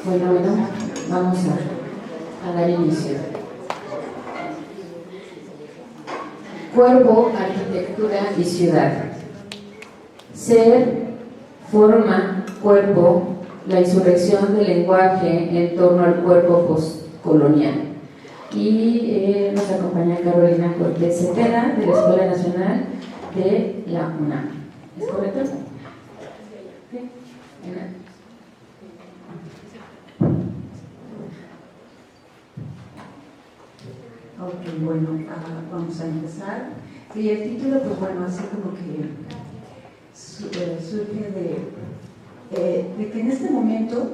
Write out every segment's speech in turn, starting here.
Bueno, vamos a dar inicio. Cuerpo, arquitectura y ciudad. Ser, forma, cuerpo, la insurrección del lenguaje en torno al cuerpo postcolonial. Y nos acompaña Carolina Cortés Cepeda, de la Escuela Nacional de la UNAM. ¿Es correcto? Sí. Ok, bueno, vamos a empezar. Sí, el título, pues bueno, así como que surge de que en este momento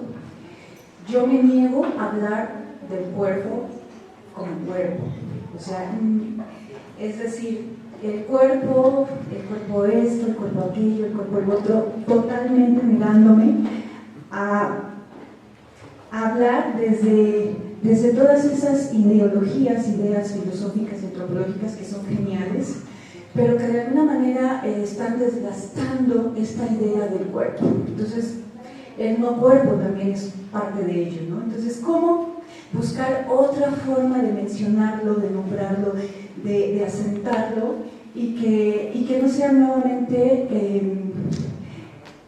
yo me niego a hablar del cuerpo como cuerpo. O sea, es decir, el cuerpo esto, el cuerpo aquello, el cuerpo el otro, totalmente negándome a hablar desde todas esas ideologías, ideas filosóficas y antropológicas que son geniales, pero que de alguna manera están desgastando esta idea del cuerpo. Entonces, el no cuerpo también es parte de ello, ¿no? Entonces, ¿cómo buscar otra forma de mencionarlo, de nombrarlo, de asentarlo y que no sea nuevamente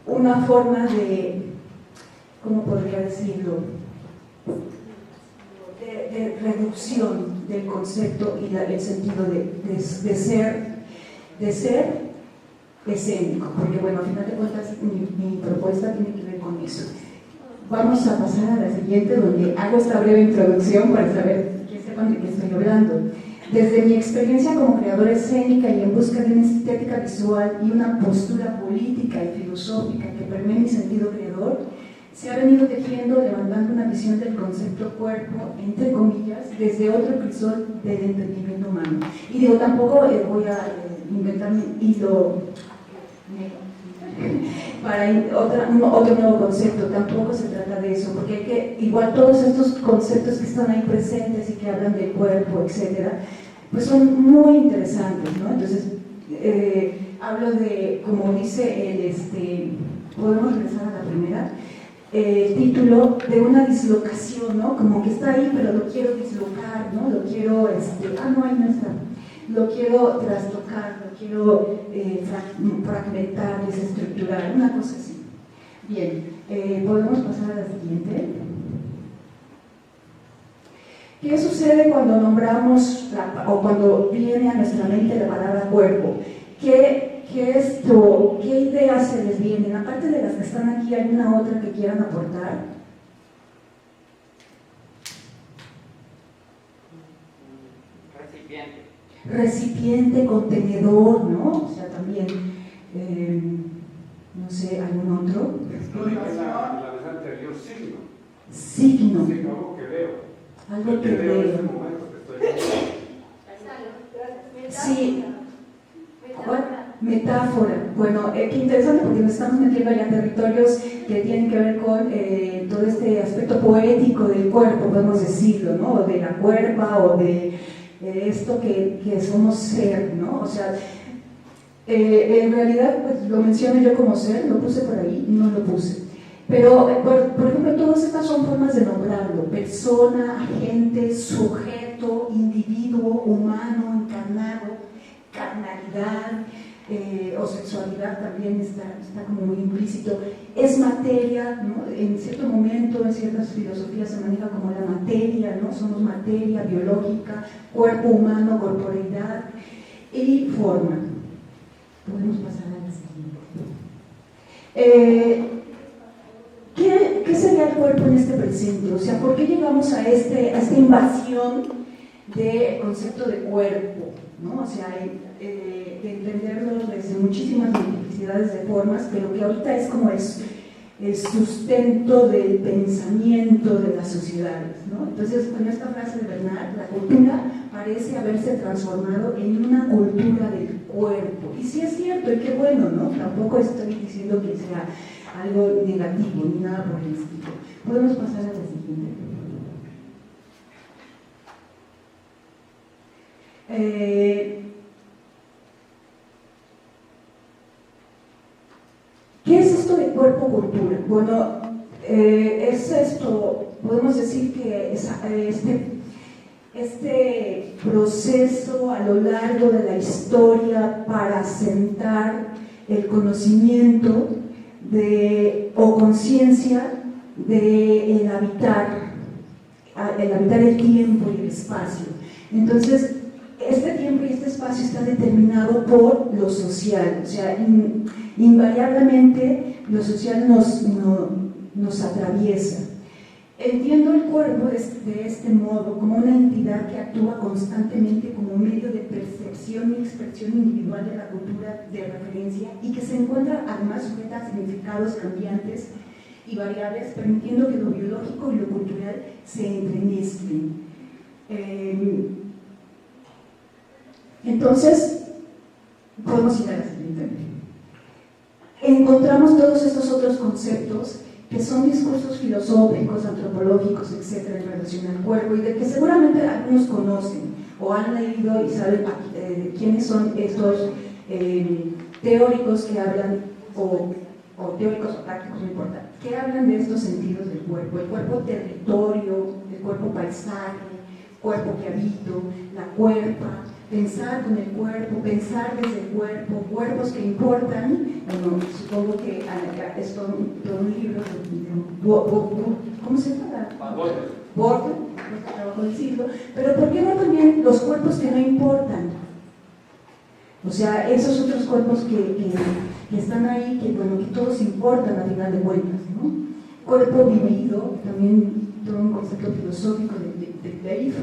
una forma de, ¿cómo podría decirlo?, de reducción del concepto y el sentido de ser escénico, porque bueno, al final de cuentas mi propuesta tiene que ver con eso. Vamos a pasar a la siguiente, donde hago esta breve introducción para saber que sepan de qué estoy hablando. Desde mi experiencia como creadora escénica y en busca de una estética visual y una postura política y filosófica que permee mi sentido creador, se ha venido tejiendo, levantando una visión del concepto cuerpo, entre comillas, desde otro crisol del entendimiento humano. Y digo, tampoco voy a inventarme un hilo para otro nuevo concepto, tampoco se trata de eso, porque hay que, igual todos estos conceptos que están ahí presentes y que hablan del cuerpo, etcétera, pues son muy interesantes, ¿no? Entonces, hablo de, como dice podemos regresar a la primera, el título de una dislocación, ¿no? Como que está ahí, pero lo quiero dislocar, ¿no? Lo quiero, no, ahí no está. Lo quiero trastocar, lo quiero fragmentar, desestructurar, una cosa así. Bien, podemos pasar a la siguiente. ¿Qué sucede cuando nombramos o cuando viene a nuestra mente la palabra cuerpo? ¿Qué ideas se les vienen? Aparte de las que están aquí, ¿hay una otra que quieran aportar? Recipiente, contenedor, ¿no? O sea, también, no sé, algún otro. La vez anterior, signo. Signo. Signo, algo que veo. Algo que veo. En este momento que estoy viendo. Sí. Metáfora. Bueno, qué interesante porque nos estamos metiendo ya en territorios que tienen que ver con todo este aspecto poético del cuerpo, podemos decirlo, ¿no? O de la cuerpa o de esto que somos ser, ¿no? O sea, en realidad pues, lo menciono yo como ser, lo puse por ahí, no lo puse. Pero, por ejemplo, todas estas son formas de nombrarlo: persona, agente, sujeto, individuo, humano, encarnado, carnalidad, o sexualidad también está como muy implícito. Es materia, ¿no? En cierto momento, en ciertas filosofías se maneja como la materia, ¿no? Somos materia biológica, cuerpo humano, corporeidad y forma. Podemos pasar a la siguiente. ¿Qué sería el cuerpo en este presente? O sea, ¿por qué llegamos a esta invasión del concepto de cuerpo, ¿no? O sea, de entenderlo desde muchísimas multiplicidades de formas, pero que ahorita es como el sustento del pensamiento de las sociedades, ¿no? Entonces, con esta frase de Bernard, la cultura parece haberse transformado en una cultura del cuerpo. Y sí es cierto, y qué bueno, ¿no? Tampoco estoy diciendo que sea algo negativo, ni nada por el estilo. Podemos pasar a la siguiente. ¿Qué es esto de cuerpo-cultura? Bueno, es esto, podemos decir que este proceso a lo largo de la historia para asentar el conocimiento o conciencia de el habitar el tiempo y el espacio. Entonces, este tiempo y este espacio está determinado por lo social, o sea, invariablemente lo social nos atraviesa. Entiendo el cuerpo de este modo como una entidad que actúa constantemente como medio de percepción y expresión individual de la cultura de referencia y que se encuentra además sujeta a significados cambiantes y variables, permitiendo que lo biológico y lo cultural se entremezclen. Entonces, podemos ir a la siguiente. Encontramos todos estos otros conceptos que son discursos filosóficos, antropológicos, etcétera, en relación al cuerpo y de que seguramente algunos conocen o han leído y saben quiénes son estos teóricos que hablan, o teóricos o prácticos, no importa, que hablan de estos sentidos del cuerpo: el cuerpo territorio, el cuerpo paisaje, cuerpo que habito, la cuerpa, pensar con el cuerpo, pensar desde el cuerpo, cuerpos que importan. Bueno, supongo que es todo un libro ¿cómo se llama? Borges, trabajo del siglo, pero ¿por qué no también los cuerpos que no importan? O sea, esos otros cuerpos que están ahí, que todos importan al final de cuentas, ¿no? Cuerpo vivido, también todo un concepto filosófico de Leif,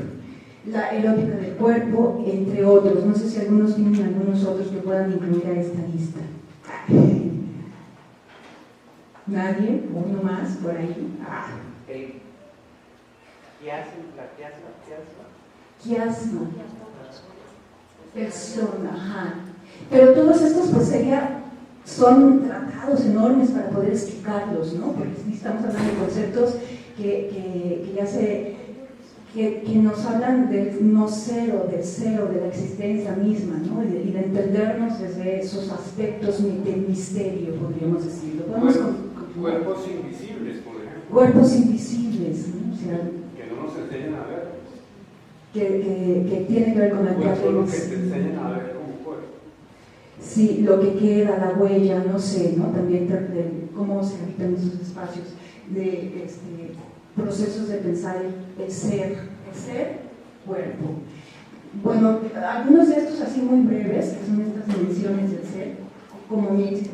la erótica del cuerpo, entre otros. No sé si algunos tienen algunos otros que puedan incluir a esta lista. ¿Nadie? ¿Uno más por ahí? Quiasma. Persona, ajá. Pero todos estos pues son tratados enormes para poder explicarlos, ¿no? Porque estamos hablando de conceptos que nos hablan del no cero, del cero, de la existencia misma, ¿no? Y de entendernos desde esos aspectos del misterio, podríamos decirlo. Cuerpos invisibles, por ejemplo. Cuerpos invisibles, ¿no? O sea, que no nos enseñan a ver. Que tiene que ver con la cuerpo, que te enseñan a ver como cuerpo. Sí, lo que queda, la huella, no sé, ¿no? También de cómo se habitan esos espacios, de procesos de pensar el ser, cuerpo. Bueno, algunos de estos así muy breves, que son estas dimensiones del ser, como dice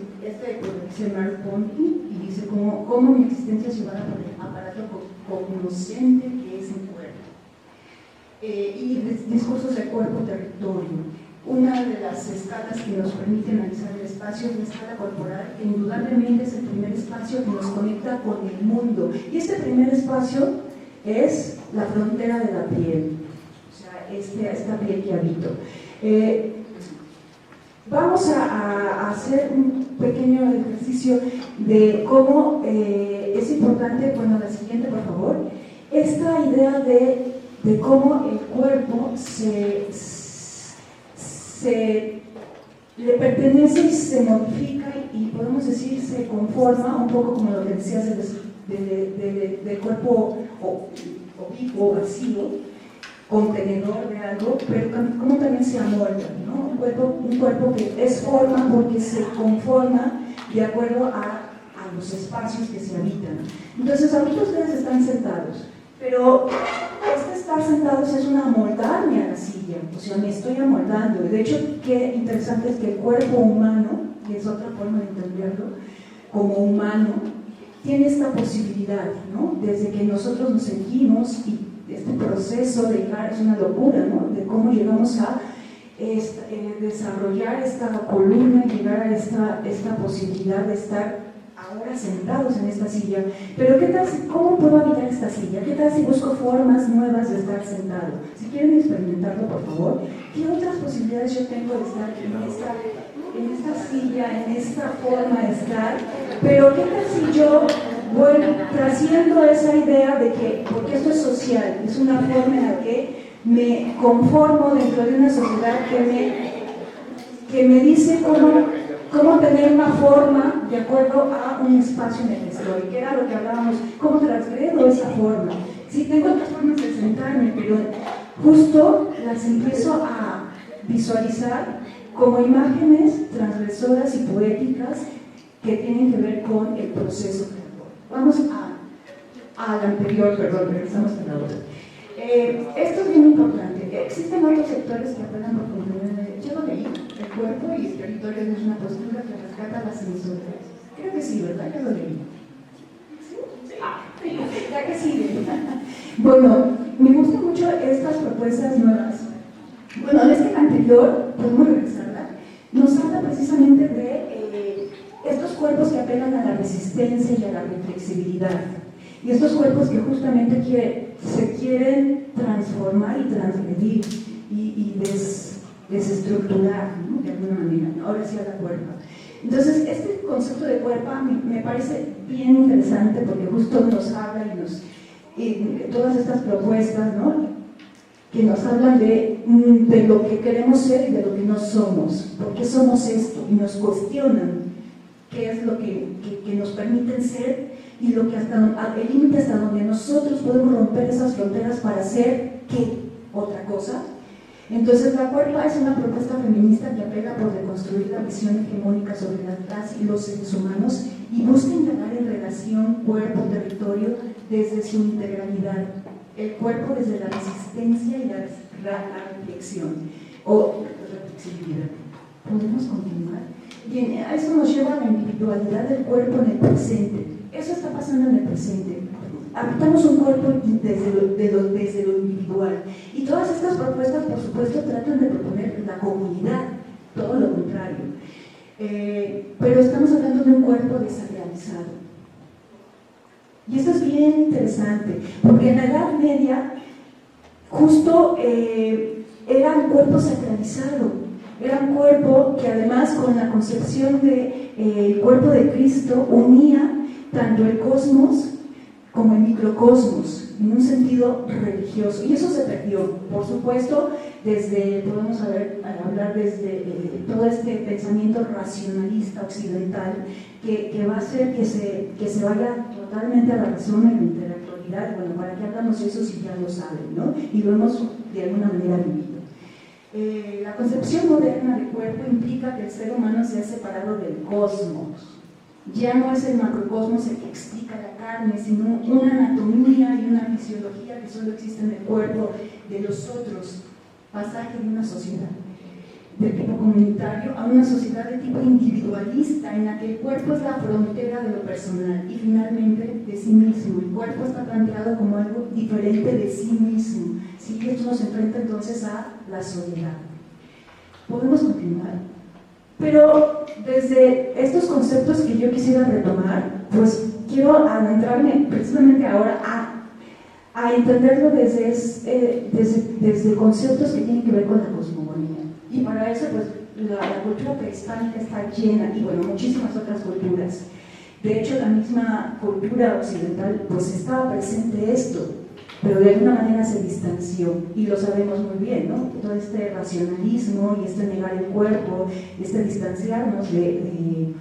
Merleau-Ponty, y dice cómo mi existencia es llevada por el aparato cognoscente que es el cuerpo. Y discursos de cuerpo-territorio. Una de las escalas que nos permite analizar el espacio es la escala corporal, que indudablemente es el primer espacio que nos conecta con el mundo. Y este primer espacio es la frontera de la piel, o sea, esta piel que habito. Vamos a hacer un pequeño ejercicio de cómo es importante, bueno, la siguiente por favor, esta idea de cómo el cuerpo le pertenece y se modifica y podemos decir se conforma un poco como lo que decías del cuerpo oblicuo, vacío, contenedor de algo, pero como también se amolda, ¿no? Un cuerpo que es forma porque se conforma de acuerdo a los espacios que se habitan. Entonces ahorita ustedes están sentados, pero estar sentados es una amoldarme a la silla, o sea, me estoy amoldando. De hecho, qué interesante es que el cuerpo humano, que es otra forma de entenderlo, como humano, tiene esta posibilidad, ¿no? Desde que nosotros nos sentimos, y este proceso de llegar es una locura, ¿no? De cómo llegamos a desarrollar esta columna y llegar a esta posibilidad de estar ahora sentados en esta silla. Pero ¿qué tal cómo puedo habitar esta silla? ¿Qué tal si busco formas nuevas de estar sentado? Si quieren experimentarlo, por favor, ¿qué otras posibilidades yo tengo de estar en esta silla, en esta forma de estar? Pero ¿qué tal si yo trasciendo esa idea de que, porque esto es social, es una forma en la que me conformo dentro de una sociedad que me dice cómo cómo tener una forma de acuerdo a un espacio en el que estoy, que era lo que hablábamos, cómo transgredo esa forma. Sí, tengo otras formas de sentarme, pero justo las empiezo a visualizar como imágenes transgresoras y poéticas que tienen que ver con el proceso creador. Vamos al anterior, perdón, regresamos a la otra. Esto es bien importante. Existen otros sectores que apelan por contenido. Yo lo leí, el cuerpo y el territorio es una postura que rescata las sensorias. Creo que sí, ¿verdad? Yo lo leí. ¿Sí? Ah, ya que sí. Bueno, me gustan mucho estas propuestas nuevas. Bueno, es que la anterior, podemos regresarla, nos habla precisamente de estos cuerpos que apelan a la resistencia y a la reflexibilidad. Y estos cuerpos que justamente se quieren transformar y transgredir y desestructurar, ¿no? De alguna manera. Ahora sí a la cuerpa. Entonces, este concepto de cuerpa me parece bien interesante porque justo nos habla y todas estas propuestas, ¿no? Que nos hablan de lo que queremos ser y de lo que no somos. ¿Por qué somos esto? Y nos cuestionan qué es lo que nos permiten ser y lo que el límite hasta donde nosotros podemos romper esas fronteras para ser ¿qué? Otra cosa. Entonces la cuerpa es una propuesta feminista que apela por deconstruir la visión hegemónica sobre las y los seres humanos y busca indagar en relación cuerpo-territorio desde su integralidad, el cuerpo desde la resistencia y la reflexión o reflexibilidad. ¿Podemos continuar? Bien, a eso nos lleva a la individualidad del cuerpo en el presente. Eso está pasando en el presente. Habitamos un cuerpo desde lo individual. Y todas estas propuestas, por supuesto, tratan de proponer la comunidad, todo lo contrario. Pero estamos hablando de un cuerpo desacralizado. Y esto es bien interesante, porque en la Edad Media, justo era un cuerpo sacralizado. Era un cuerpo que además con la concepción del cuerpo de Cristo unía tanto el cosmos como el microcosmos, en un sentido religioso. Y eso se perdió, por supuesto, podemos hablar desde todo este pensamiento racionalista occidental que va a hacer que se vaya totalmente a la razón y la intelectualidad. Bueno, ¿para qué hablamos de eso si ya lo saben, ¿no? Y lo hemos de alguna manera vivido. La concepción moderna del cuerpo implica que el ser humano se ha separado del cosmos. Ya no es el macrocosmos el que explica la carne, sino una anatomía y una fisiología que solo existe en el cuerpo de los otros. Pasaje de una sociedad de tipo comunitario a una sociedad de tipo individualista, en la que el cuerpo es la frontera de lo personal y finalmente de sí mismo. El cuerpo está planteado como algo diferente de sí mismo. Sí, esto nos enfrenta entonces a la soledad. Podemos continuar. Pero desde estos conceptos que yo quisiera retomar, pues quiero adentrarme precisamente ahora a entenderlo desde conceptos que tienen que ver con la cosmogonía. Y para eso, pues, la cultura prehispánica está llena, y bueno, muchísimas otras culturas. De hecho, la misma cultura occidental, pues estaba presente esto, pero de alguna manera se distanció, y lo sabemos muy bien, ¿no? Todo este racionalismo y este negar el cuerpo, este distanciarnos del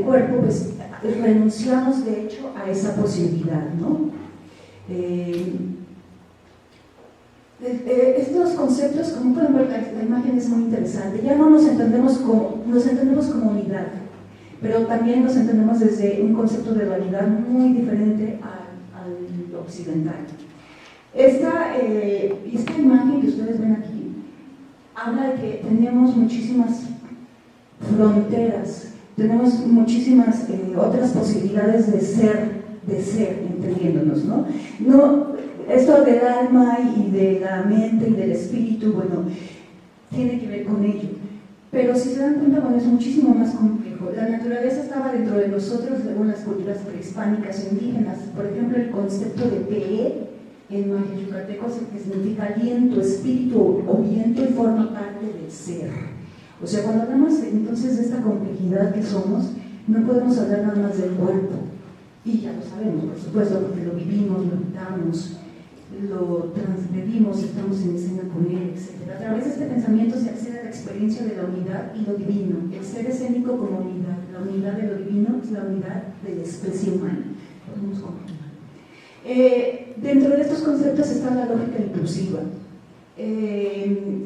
cuerpo, pues renunciamos de hecho a esa posibilidad, ¿no? Estos conceptos, como pueden ver, la imagen es muy interesante. Ya no nos entendemos como unidad, pero también nos entendemos desde un concepto de dualidad muy diferente al occidental. Esta imagen que ustedes ven aquí habla de que tenemos muchísimas fronteras, tenemos muchísimas otras posibilidades de ser, entendiéndonos, ¿no? Esto del alma y de la mente y del espíritu, bueno, tiene que ver con ello. Pero si se dan cuenta, bueno, es muchísimo más complejo. La naturaleza estaba dentro de nosotros, según las culturas prehispánicas e indígenas. Por ejemplo, el concepto de Pe, en maya yucateco, que significa aliento, espíritu o viento, y forma parte del ser. O sea, cuando hablamos entonces de esta complejidad que somos, no podemos hablar nada más del cuerpo. Y ya lo sabemos, por supuesto, porque lo vivimos, lo habitamos. lo transgredimos, estamos en escena con él, etc. A través de este pensamiento se accede a la experiencia de la unidad y lo divino, el ser escénico como unidad. La unidad de lo divino es la unidad de la especie humana. Podemos continuar. Dentro de estos conceptos está la lógica inclusiva.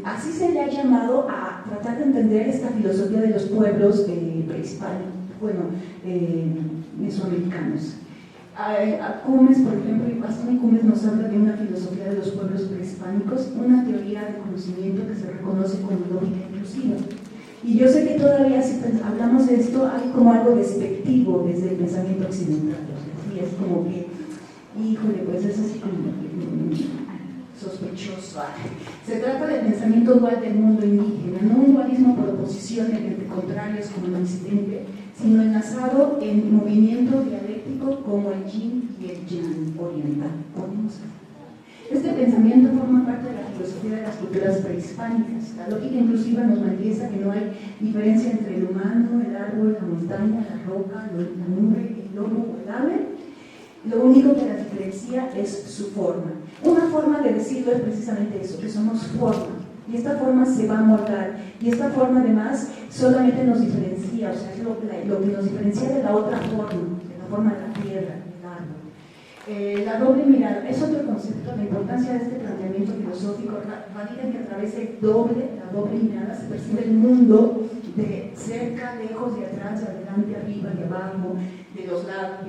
Así se le ha llamado a tratar de entender esta filosofía de los pueblos prehispánicos, mesoamericanos. Cumes, por ejemplo, y Bastón y Cumes nos habla de una filosofía de los pueblos prehispánicos, una teoría de conocimiento que se reconoce como lógica inclusiva. Y yo sé que todavía si hablamos de esto hay como algo despectivo desde el pensamiento occidental, y es como que, híjole, pues es así como sospechoso. Se trata del pensamiento dual del mundo indígena, no un dualismo por oposición entre contrarios como el incidente, sino enlazado en movimiento dialéctico como el yin y el yang oriental. Este pensamiento forma parte de la filosofía de las culturas prehispánicas. La lógica inclusiva nos manifiesta que no hay diferencia entre el humano, el árbol, la montaña, la roca, la nube, el lobo o el ave. Lo único que la diferencia es su forma. Una forma de decirlo es precisamente eso, que somos forma. Y esta forma se va a moldar. Y esta forma además solamente nos diferencia, o sea, es lo que nos diferencia de la otra forma, de la forma de la piedra, del árbol. La doble mirada es otro concepto. La importancia de este planteamiento filosófico radica en que a través de la doble mirada se percibe el mundo de cerca, lejos, de atrás, de adelante, arriba, de abajo, de los lados.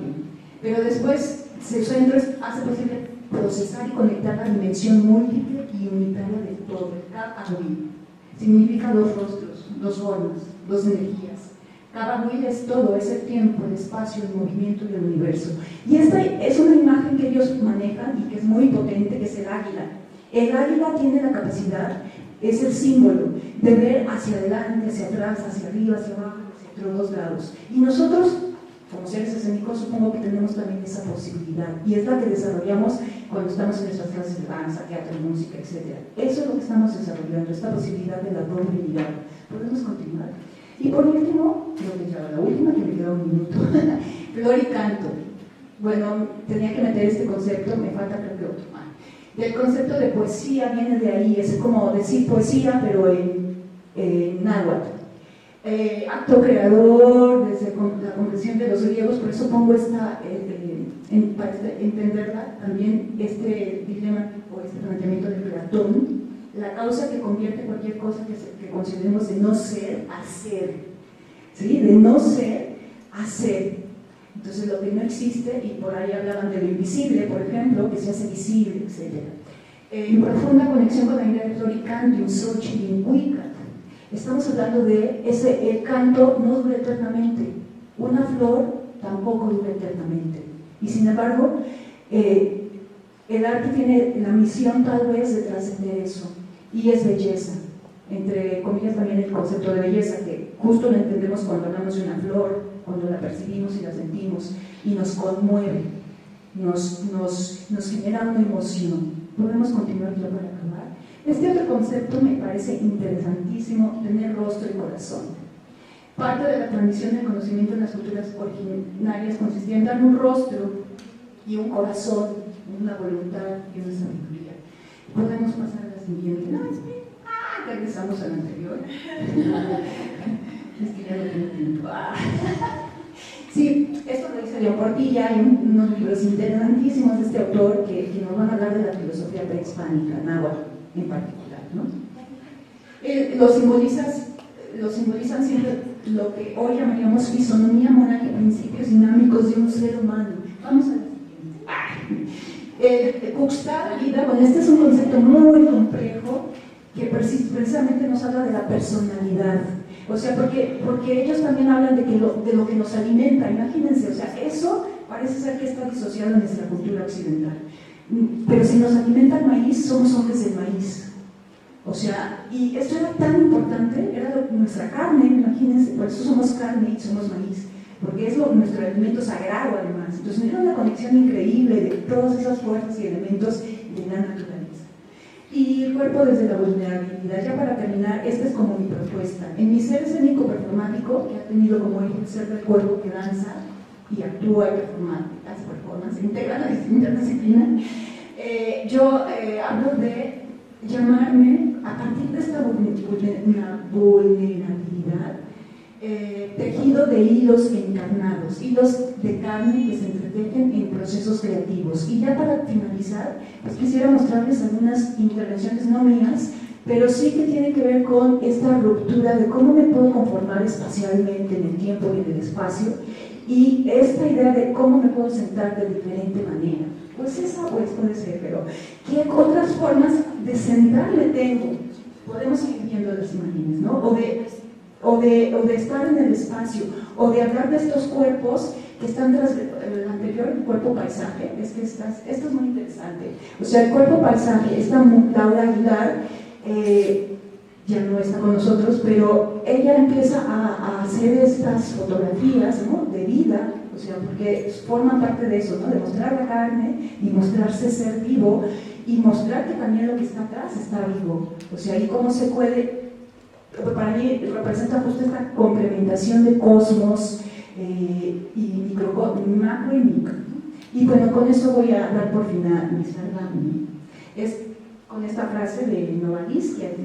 Pero después su centro hace posible procesar y conectar la dimensión múltiple y unitaria de todo. El Kab-Awil significa dos rostros, dos formas, dos energías. Kab-Awil es todo, es el tiempo, el espacio, el movimiento del universo. Y esta es una imagen que ellos manejan y que es muy potente, que es el águila. El águila tiene la capacidad, es el símbolo, de ver hacia adelante, hacia atrás, hacia arriba, hacia abajo, hacia todos lados. Y nosotros, como seres escénicos, supongo que tenemos también esa posibilidad, y es la que desarrollamos cuando estamos en nuestras clases de danza, teatro, música, etc. Eso es lo que estamos desarrollando, esta posibilidad de la doble mirada. ¿Podemos continuar? Y por último, la última, que me queda un minuto, flor y canto. Bueno, tenía que meter este concepto, me falta creo que otro. Del concepto de poesía viene de ahí, es como decir poesía, pero en náhuatl. Acto creador, desde la comprensión de los griegos, por eso pongo para entenderla también este dilema o este planteamiento de Platón, la causa que convierte cualquier cosa que consideremos de no ser a ser, ¿sí? De no ser a ser. Entonces lo que no existe, y por ahí hablaban de lo invisible, por ejemplo, que se hace visible, etc. En profunda conexión con la idea de flor y canto, en Xochitl y en Huícat. Estamos hablando de el canto no dura eternamente, una flor tampoco dura eternamente. Y sin embargo, el arte tiene la misión tal vez de trascender eso, y es belleza. Entre comillas también el concepto de belleza, que justo lo entendemos cuando hablamos de una flor, cuando la percibimos y la sentimos, y nos conmueve, nos genera una emoción. ¿Podemos continuar ya para acabar? Este otro concepto me parece interesantísimo, tener rostro y corazón. Parte de la transmisión del conocimiento en las culturas originarias consistía en dar un rostro y un corazón, una voluntad y una sabiduría. Podemos pasar a la siguiente. No, regresamos a la anterior. Es que ya no tengo tiempo. Sí, esto lo dice León Portilla, hay unos libros interesantísimos de este autor que nos van a hablar de la filosofía prehispánica, náhuatl en particular, ¿no? Lo simbolizan siempre lo que hoy llamaríamos fisonomía moral y principios dinámicos de un ser humano. Vamos a la siguiente. Cuxtar, vida, bueno, este es un concepto muy complejo que precisamente nos habla de la personalidad. O sea, porque ellos también hablan de lo que nos alimenta, imagínense, o sea, eso parece ser que está disociado en nuestra cultura occidental. Pero si nos alimenta el maíz, somos hombres del maíz. O sea, y esto era tan importante, era nuestra carne, imagínense, por eso somos carne y somos maíz, porque es nuestro alimento sagrado además. Entonces era una conexión increíble de todas esas fuerzas y elementos de la naturaleza. Y el cuerpo desde la vulnerabilidad. Ya para terminar, esta es como mi propuesta. En mi ser escénico performático, que ha tenido como eje el ser del cuerpo que danza y actúa y hace performance, integra las distintas disciplinas, yo hablo de llamarme, a partir de esta vulnerabilidad, tejido de hilos encarnados, hilos de carne que se entretejen en procesos creativos. Y ya para finalizar, pues quisiera mostrarles algunas intervenciones no mías, pero sí que tienen que ver con esta ruptura de cómo me puedo conformar espacialmente en el tiempo y en el espacio, y esta idea de cómo me puedo sentar de diferente manera. Pues esa pues puede ser, pero ¿qué otras formas de sentarme tengo? Podemos ir viendo las imágenes, ¿no? O de estar en el espacio, o de hablar de estos cuerpos que están tras el anterior, el cuerpo paisaje. Es que esto es muy interesante. O sea, el cuerpo paisaje, esta Laura Aguilar, ya no está con nosotros, pero ella empieza a hacer estas fotografías, ¿no?, de vida, o sea, porque forman parte de eso, ¿no?, de mostrar la carne y mostrarse ser vivo y mostrar que también lo que está atrás está vivo. O sea, y cómo se puede, para mí representa justo esta complementación de cosmos y macro y micro. Y bueno, con eso voy a dar por finalizar es con esta frase de Novalis, que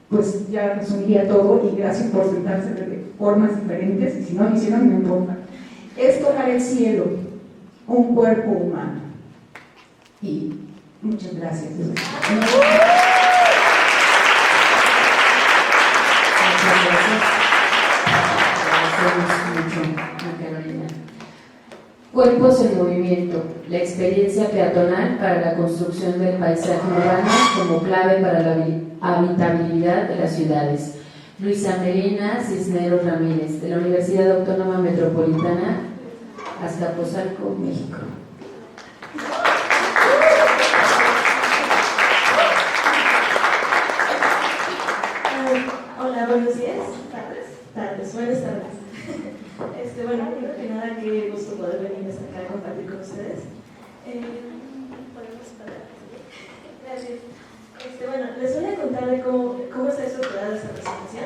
pues ya resumiría todo, y gracias por sentarse de formas diferentes, y si no lo hicieron, no importa. Es tocar el cielo, un cuerpo humano. Y muchas gracias. Cuerpos en movimiento, la experiencia peatonal para la construcción del paisaje urbano como clave para la habitabilidad de las ciudades. Luisa Melina Cisneros Ramírez, de la Universidad Autónoma Metropolitana, Azcapotzalco, México. Hola, buenos días, buenas tardes. Bueno, primero que nada, qué gusto poder venir hasta acá a compartir con ustedes. ¿Podemos parar? Gracias. Bueno, les voy a contar de cómo está estructurada esta presentación.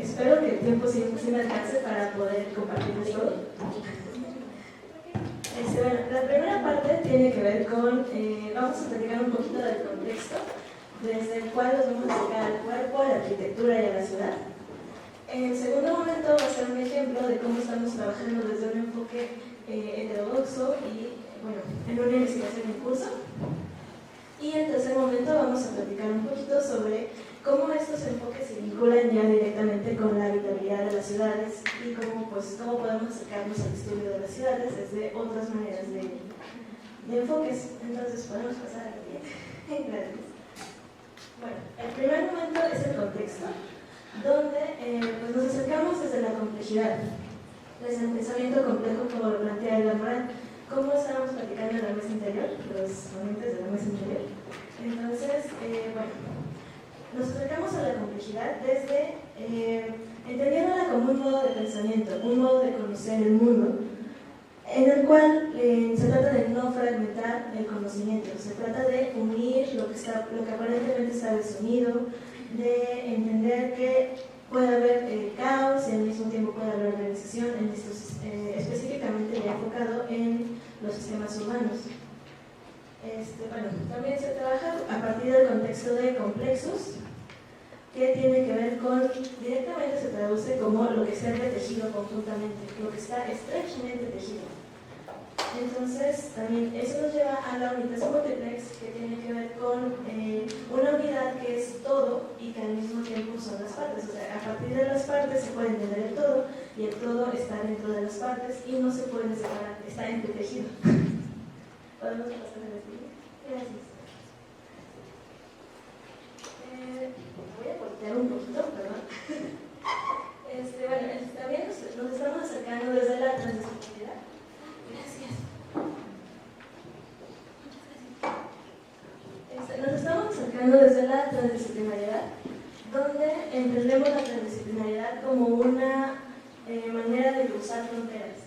Espero que el tiempo sí me alcance para poder compartirles todo. Bueno, la primera parte tiene que ver con, vamos a platicar un poquito del contexto, desde el cual nos vamos a acercar al cuerpo, a la arquitectura y a la ciudad. En el segundo momento va a ser un ejemplo de cómo estamos trabajando desde un enfoque heterodoxo y, bueno, en una investigación en curso. Y en el tercer momento vamos a platicar un poquito sobre cómo estos enfoques se vinculan ya directamente con la habitabilidad de las ciudades y cómo podemos acercarnos al estudio de las ciudades desde otras maneras de enfoques. Entonces, podemos pasar a la siguiente. Gracias. Bueno, el primer momento es el contexto, donde nos acercamos desde la complejidad, desde el pensamiento complejo, como lo plantea Edgar Morin. ¿Cómo estábamos platicando en la mesa interior? Los ponentes de la mesa interior. Entonces, bueno, nos acercamos a la complejidad desde entendiéndola como un modo de pensamiento, un modo de conocer el mundo, en el cual se trata de no fragmentar el conocimiento, se trata de unir lo que aparentemente está desunido, de entender que puede haber caos y al mismo tiempo puede haber organización, específicamente ya enfocado en los sistemas urbanos. Bueno, también se trabaja a partir del contexto de complexos, que tiene que ver con, directamente se traduce como lo que está entretejido conjuntamente, lo que está estrechamente tejido. Entonces, también eso nos lleva a la unitación multiplex, que tiene que ver con una unidad que es todo y que al mismo tiempo son las partes. O sea, a partir de las partes se puede entender el todo, y el todo está dentro de las partes y no se puede separar, está entretejido. ¿Podemos pasar a la siguiente? Gracias. Voy a voltear un poquito, perdón. Bueno, también nos estamos acercando desde la transdisciplinaridad. Gracias. Nos estamos acercando desde la transdisciplinariedad, donde entendemos la transdisciplinariedad como una manera de cruzar fronteras.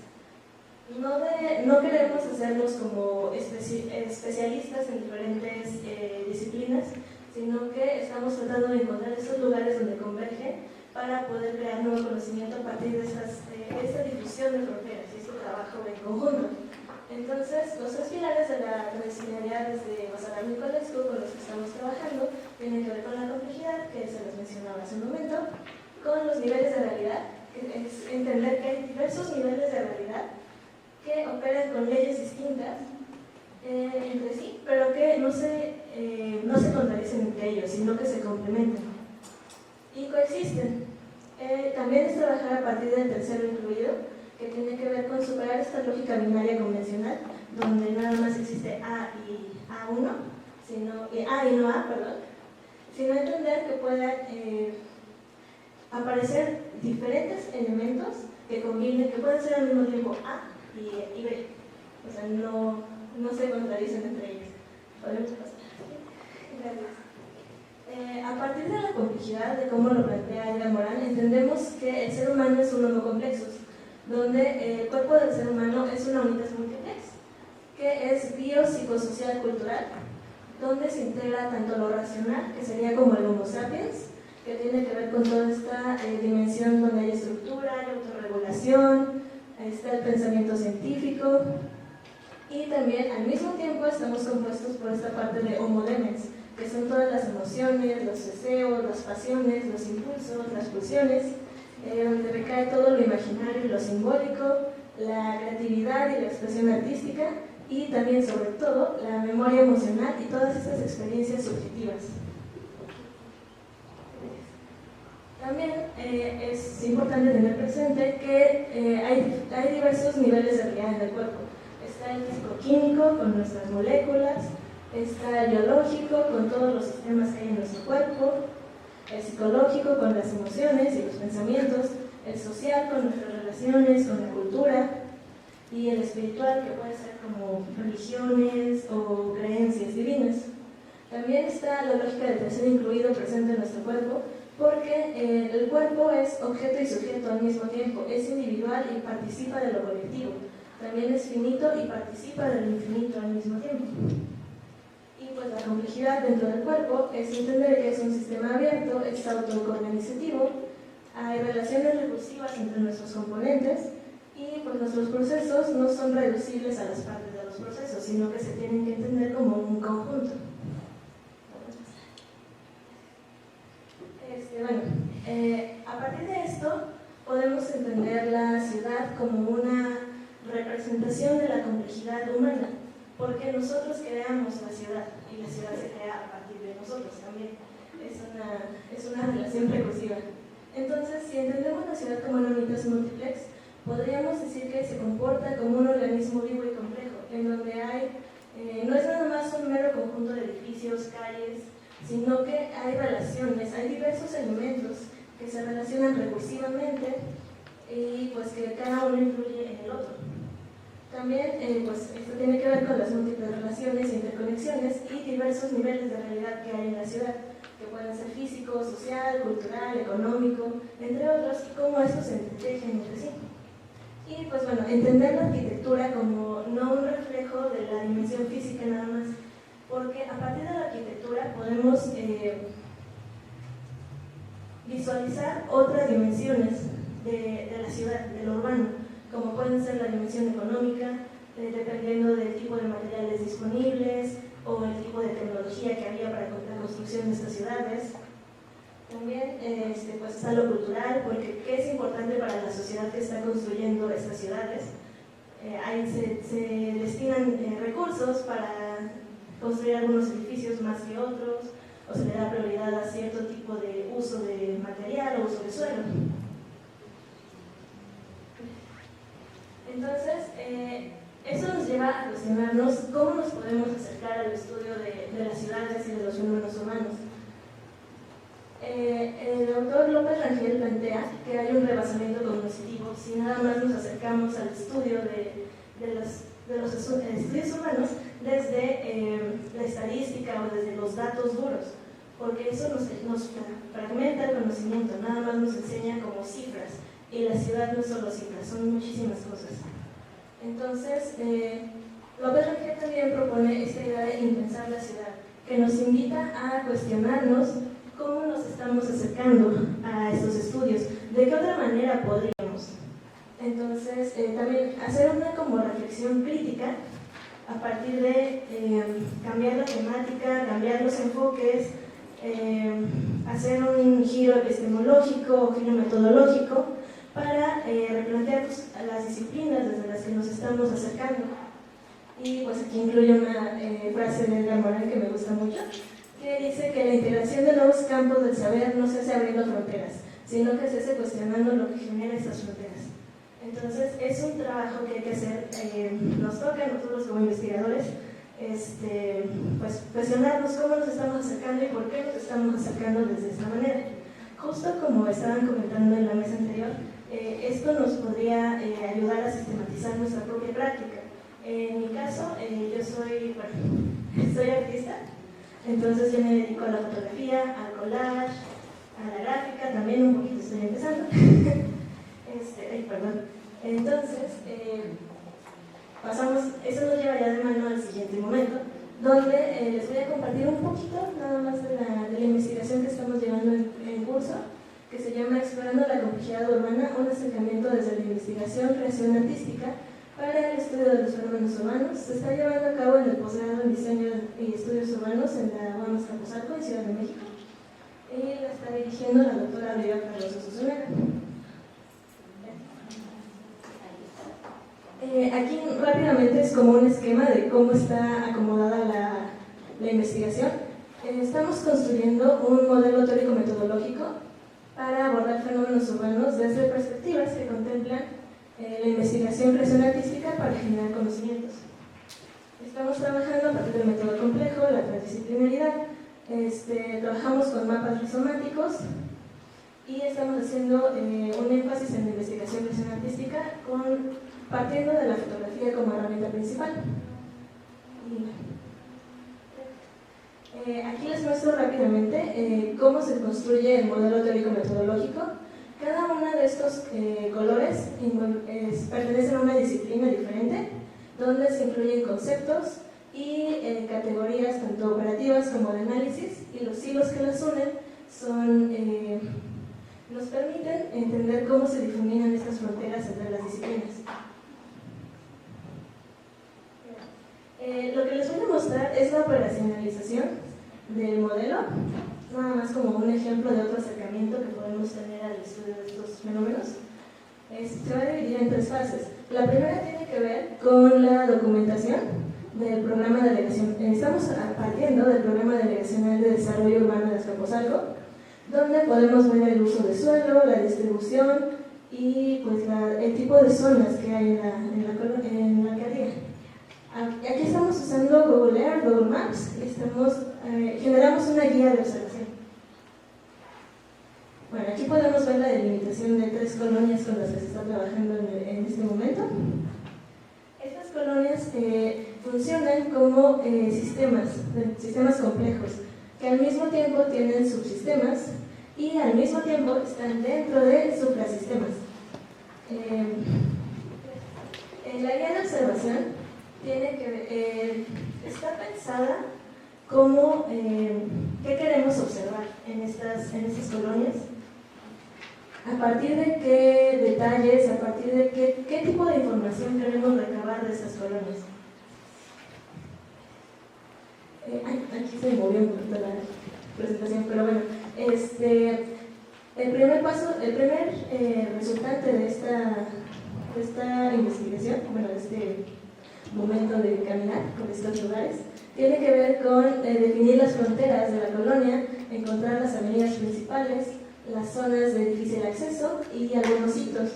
No queremos hacernos como especialistas en diferentes disciplinas, sino que estamos tratando de encontrar esos lugares donde convergen para poder crear nuevo conocimiento a partir de esta difusión de fronteras y este trabajo en conjunto. Entonces, los tres pilares de la transdisciplinaridad desde Masaram y Colescu con los que estamos trabajando tienen que ver con la complejidad, que se les mencionaba hace un momento, con los niveles de realidad, que es entender que hay diversos niveles de realidad que operan con leyes distintas entre sí, pero que no se contradicen entre ellos, sino que se complementan y coexisten. También es trabajar a partir del tercero incluido, que tiene que ver con superar esta lógica binaria convencional, donde nada más existe A y A1, A y no A, perdón, sino entender que puedan aparecer diferentes elementos que combinen, que pueden ser al mismo tiempo A y B, o sea, no se contradicen entre ellos. ¿Podemos pasar? Gracias. A partir de la complejidad de cómo lo plantea Edgar Morin, entendemos que el ser humano es un homo complexus, donde el cuerpo del ser humano es una unitas multiplex, que es biopsicosocial cultural, donde se integra tanto lo racional, que sería como el Homo sapiens, que tiene que ver con toda esta dimensión donde hay estructura, hay autorregulación, está el pensamiento científico, y también al mismo tiempo estamos compuestos por esta parte de Homo demens, que son todas las emociones, los deseos, las pasiones, los impulsos, las pulsiones, donde recae todo lo imaginario y lo simbólico, la creatividad y la expresión artística, y también, sobre todo, la memoria emocional y todas estas experiencias subjetivas. También es importante tener presente que hay diversos niveles de realidad en el cuerpo. Está el físico-químico con nuestras moléculas, está el biológico con todos los sistemas que hay en nuestro cuerpo, el psicológico con las emociones y los pensamientos, el social con nuestras relaciones, con la cultura, y el espiritual, que puede ser como religiones o creencias divinas. También está la lógica del tercer incluido presente en nuestro cuerpo, porque el cuerpo es objeto y sujeto al mismo tiempo, es individual y participa de lo colectivo, también es finito y participa del infinito al mismo tiempo. Y pues la complejidad dentro del cuerpo es entender que es un sistema abierto, es autoorganizativo, hay relaciones recursivas entre nuestros componentes, y pues nuestros procesos no son reducibles a las partes de los procesos, sino que se tienen que entender como un conjunto. A partir de esto podemos entender la ciudad como una representación de la complejidad humana, porque nosotros creamos la ciudad y la ciudad se crea a partir de nosotros también. Es una relación recursiva. Entonces, si entendemos la ciudad como una unitas multiplex, podríamos decir que se comporta como un organismo vivo y complejo, en donde no es nada más un mero conjunto de edificios, calles, sino que hay relaciones, hay diversos elementos que se relacionan recursivamente y pues que cada uno influye en el otro. También pues esto tiene que ver con las múltiples relaciones e interconexiones y diversos niveles de realidad que hay en la ciudad, que pueden ser físico, social, cultural, económico, entre otros, y cómo estos se entretejen entre sí. Y pues bueno, entender la arquitectura como no un reflejo de la dimensión física nada más, porque a partir de la arquitectura podemos visualizar otras dimensiones de la ciudad, de lo urbano, como pueden ser la dimensión económica, dependiendo del tipo de materiales disponibles o el tipo de tecnología que había para la construcción de estas ciudades. También pues está lo cultural, porque ¿qué es importante para la sociedad que está construyendo estas ciudades? Ahí se destinan recursos para construir algunos edificios más que otros, o se le da prioridad a cierto tipo de uso de material o uso de suelo. Entonces, eso nos lleva a cuestionarnos cómo nos podemos acercar al estudio de las ciudades y de los fenómenos humanos. El doctor López Rangel plantea que hay un rebasamiento cognitivo si nada más nos acercamos al estudio de los estudios humanos desde la estadística o desde los datos duros, porque eso nos fragmenta el conocimiento, nada más nos enseña como cifras, y la ciudad no es solo cifras, son muchísimas cosas. Entonces, López Rangel también propone esta idea de impensar la ciudad, que nos invita a cuestionarnos cómo nos estamos acercando a estos estudios, de qué otra manera podríamos. Entonces, Entonces, también hacer una como reflexión crítica a partir de cambiar la temática, cambiar los enfoques, hacer un giro epistemológico, giro metodológico, para replantear pues, las disciplinas desde las que nos estamos acercando. Y pues aquí incluyo una frase de Edgar Morin que me gusta mucho, que dice que la integración de nuevos campos del saber no se hace abriendo fronteras, sino que se hace cuestionando lo que genera estas fronteras. Entonces es un trabajo que hay que hacer, nos toca a nosotros como investigadores, pues cuestionarnos cómo nos estamos acercando y por qué nos estamos acercando desde esta manera. Justo como estaban comentando en la mesa anterior, esto nos podría ayudar a sistematizar nuestra propia práctica. En mi caso, yo soy artista, entonces yo me dedico a la fotografía, al collage, a la gráfica, también un poquito estoy empezando. Perdón. Entonces, eso nos lleva ya de mano al siguiente momento, donde les voy a compartir un poquito nada más de la investigación que estamos llevando en curso, que se llama Explorando la complejidad urbana, un acercamiento desde la investigación, creación artística para el estudio de los fenómenos urbanos. Se está llevando a cabo en el posgrado en diseño y estudios urbanos en la UAM Azcapotzalco, en Ciudad de México, y la está dirigiendo la doctora Olivia Carlos Zunzunegui. Aquí rápidamente es como un esquema de cómo está acomodada la investigación. Estamos construyendo un modelo teórico-metodológico para abordar fenómenos urbanos desde perspectivas que contemplan la investigación creación artística para generar conocimientos. Estamos trabajando a partir del método complejo, la transdisciplinaridad, trabajamos con mapas rizomáticos y estamos haciendo un énfasis en la investigación creación artística partiendo de la fotografía como herramienta principal. Aquí les muestro rápidamente cómo se construye el modelo teórico-metodológico. Cada uno de estos colores pertenecen a una disciplina diferente, donde se incluyen conceptos y categorías tanto operativas como de análisis, y los hilos que las unen nos permiten entender cómo se difuminan estas fronteras entre las disciplinas. Lo que les voy a mostrar es la operacionalización del modelo, nada más como un ejemplo de otro acercamiento que podemos tener al estudio de estos fenómenos. Se va a dividir en tres fases. La primera tiene que ver con la documentación del programa de delegación. Estamos partiendo del programa delegacional de desarrollo urbano de Azcapotzalco, donde podemos ver el uso de suelo, la distribución y pues el tipo de zonas que hay en la alcaldía. Aquí estamos usando Google Earth, Google Maps, y generamos una guía de observación. Bueno, aquí podemos ver la delimitación de 3 colonias con las que se está trabajando en este momento. Estas colonias funcionan como sistemas complejos, que al mismo tiempo tienen subsistemas y al mismo tiempo están dentro de suprasistemas. La guía de observación está pensada como qué queremos observar en estas colonias, a partir de qué detalles, a partir de qué tipo de información queremos recabar de estas colonias. Aquí se movió un poquito la presentación, pero bueno, el primer resultante de esta investigación, bueno, de este momento de caminar por estos lugares, tiene que ver con definir las fronteras de la colonia, encontrar las avenidas principales, las zonas de difícil acceso y algunos hitos.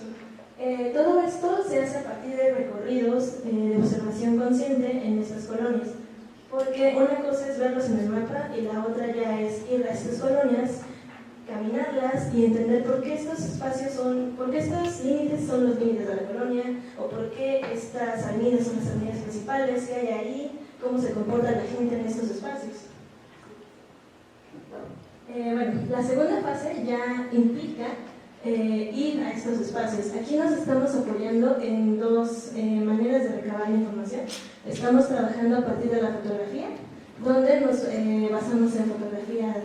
Todo esto se hace a partir de recorridos de observación consciente en estas colonias, porque una cosa es verlos en el mapa y la otra ya es ir a estas colonias, caminarlas y entender por qué estos límites son los límites de la colonia, o por qué estas avenidas son las avenidas principales, qué hay ahí, cómo se comporta la gente en estos espacios. Bueno, la segunda fase ya implica ir a estos espacios. Aquí nos estamos apoyando en dos maneras de recabar información. Estamos trabajando a partir de la fotografía, donde nos basamos en fotografía.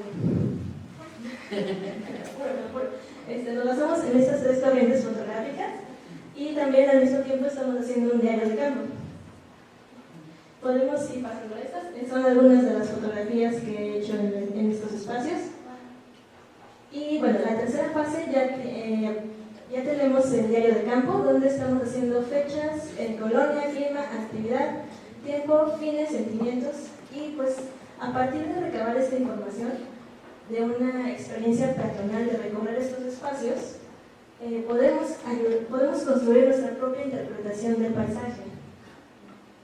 Nos basamos en estas 3 corrientes fotográficas y también al mismo tiempo estamos haciendo un diario de campo. Podemos ir pasando estas, son algunas de las fotografías que he hecho en estos espacios. Y bueno, la tercera fase ya tenemos el diario de campo, donde estamos haciendo fechas, colonia, clima, actividad, tiempo, fines, sentimientos, y pues a partir de recabar esta información, de una experiencia peatonal de recorrer estos espacios, podemos construir nuestra propia interpretación del paisaje,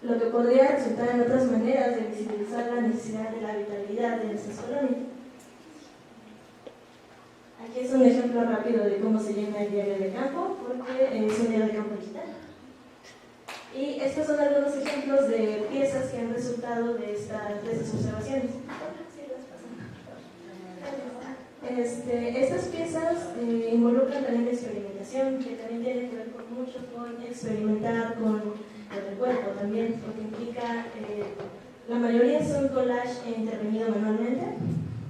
lo que podría resultar en otras maneras de visibilizar la necesidad de la vitalidad de nuestras colonias. Aquí es un ejemplo rápido de cómo se llena el diario de campo, porque es un diario de campo digital. Y estos son algunos ejemplos de piezas que han resultado de estas observaciones. Estas piezas involucran también la experimentación, que también tiene que ver mucho con experimentar con el cuerpo también, porque implica, la mayoría son collage intervenido manualmente,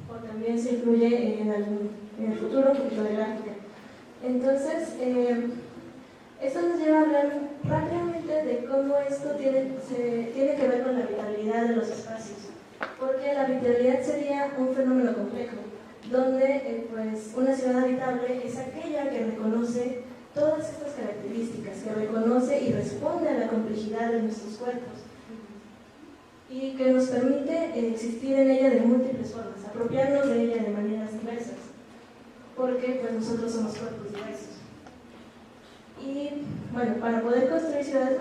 o también se incluye en el futuro un poquito de gráfica. Entonces, esto nos lleva a hablar rápidamente de cómo esto tiene que ver con la vitalidad de los espacios, porque la vitalidad sería un fenómeno complejo, donde pues, una ciudad habitable es aquella que reconoce todas estas características, que reconoce y responde a la complejidad de nuestros cuerpos y que nos permite existir en ella de múltiples formas, apropiarnos de ella de maneras diversas, porque pues, nosotros somos cuerpos diversos. Y bueno, para poder construir ciudades,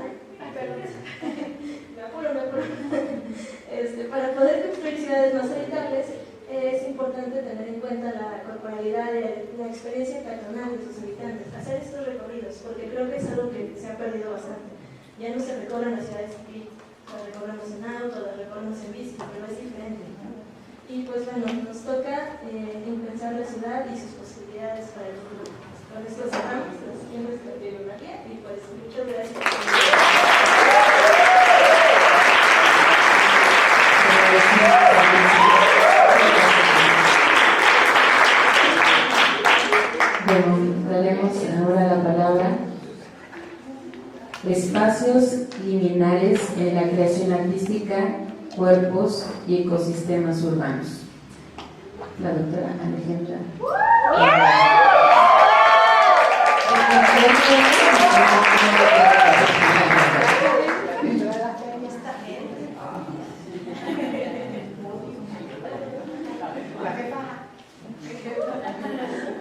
para poder construir ciudades más habitables, es importante tener en cuenta la corporalidad y la experiencia peatonal de sus habitantes, hacer estos recorridos, porque creo que es algo que se ha perdido bastante. Ya no se recorren las ciudades en bici, las recorremos en auto, las recorremos en bici, pero es diferente, ¿no? Y pues bueno, nos toca pensar la ciudad y sus posibilidades para el futuro. Con esto cerramos las siguientes de bibliografía y pues muchas gracias. Bueno, daremos ahora la palabra. Espacios liminales en la creación artística, cuerpos y ecosistemas urbanos. La doctora Alejandra.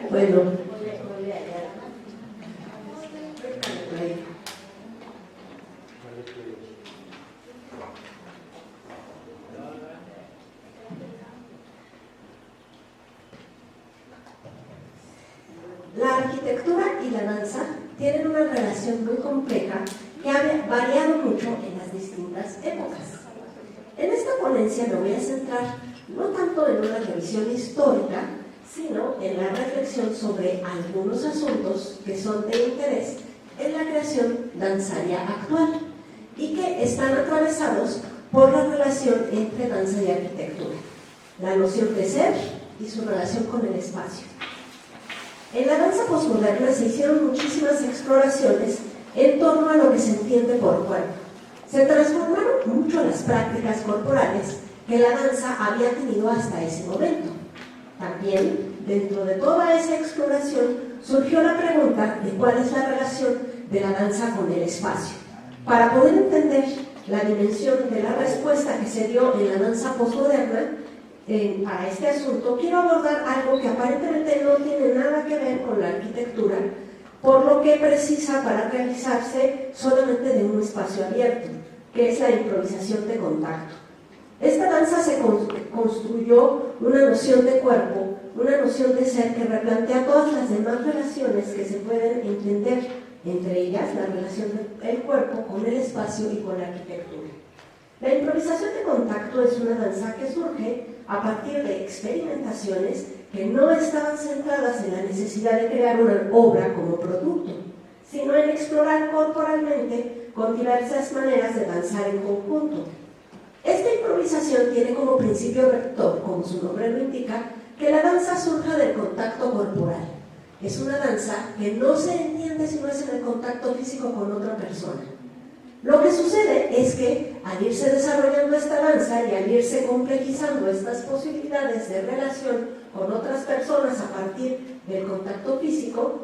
Bueno, la arquitectura y la danza tienen una relación muy compleja que ha variado mucho en las distintas épocas. En esta ponencia me voy a centrar no tanto en una revisión histórica, sino en la reflexión sobre algunos asuntos que son de interés en la creación danzaria actual y que están atravesados por la relación entre danza y arquitectura, la noción de ser y su relación con el espacio. En la danza posmoderna se hicieron muchísimas exploraciones en torno a lo que se entiende por cuerpo. Se transformaron mucho las prácticas corporales que la danza había tenido hasta ese momento. También, dentro de toda esa exploración, surgió la pregunta de cuál es la relación de la danza con el espacio. Para poder entender la dimensión de la respuesta que se dio en la danza posmoderna a este asunto, quiero abordar algo que aparentemente no tiene nada que ver con la arquitectura, por lo que precisa para realizarse solamente de un espacio abierto, que es la improvisación de contacto. Esta danza se construyó una noción de cuerpo, una noción de ser que replantea todas las demás relaciones que se pueden entender, entre ellas la relación del cuerpo con el espacio y con la arquitectura. La improvisación de contacto es una danza que surge a partir de experimentaciones que no estaban centradas en la necesidad de crear una obra como producto, sino en explorar corporalmente con diversas maneras de danzar en conjunto. Esta improvisación tiene como principio rector, como su nombre lo indica, que la danza surja del contacto corporal. es una danza que no se entiende si no es en el contacto físico con otra persona. Lo que sucede es que al irse desarrollando esta danza y al irse complejizando estas posibilidades de relación con otras personas a partir del contacto físico,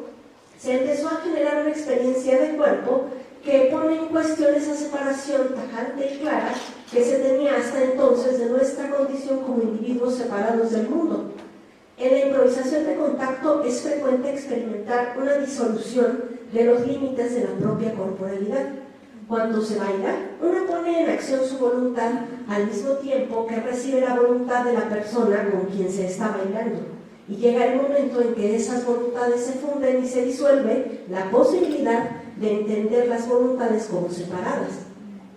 se empezó a generar una experiencia del cuerpo que pone en cuestión esa separación tajante y clara que se tenía hasta entonces de nuestra condición como individuos separados del mundo. En la improvisación de contacto es frecuente experimentar una disolución de los límites de la propia corporalidad. Cuando se baila, uno pone en acción su voluntad al mismo tiempo que recibe la voluntad de la persona con quien se está bailando. Y llega el momento en que esas voluntades se funden y se disuelve la posibilidad de entender las voluntades como separadas.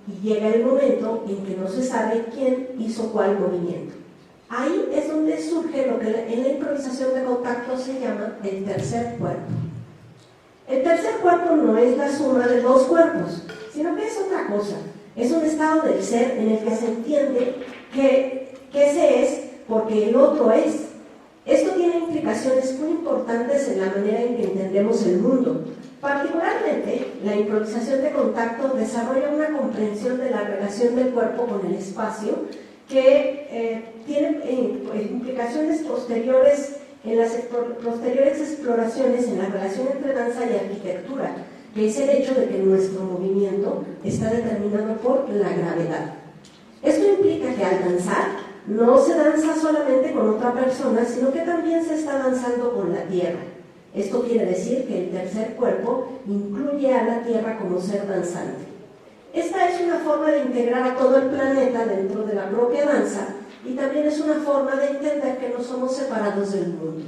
Y llega el momento en que no se sabe quién hizo cuál movimiento. Ahí es donde surge lo que en la improvisación de contacto se llama el tercer cuerpo. El tercer cuerpo no es la suma de dos cuerpos, sino que es otra cosa. Es un estado del ser en el que se entiende que ese es porque el otro es. Esto tiene implicaciones muy importantes en la manera en que entendemos el mundo. Particularmente, la improvisación de contacto desarrolla una comprensión de la relación del cuerpo con el espacio que tiene implicaciones posteriores en las posteriores exploraciones en la relación entre danza y arquitectura, que es el hecho de que nuestro movimiento está determinado por la gravedad. Esto implica que al danzar no se danza solamente con otra persona, sino que también se está danzando con la tierra. Esto quiere decir que el tercer cuerpo incluye a la tierra como ser danzante. Esta es una forma de integrar a todo el planeta dentro de la propia danza y también es una forma de entender que no somos separados del mundo.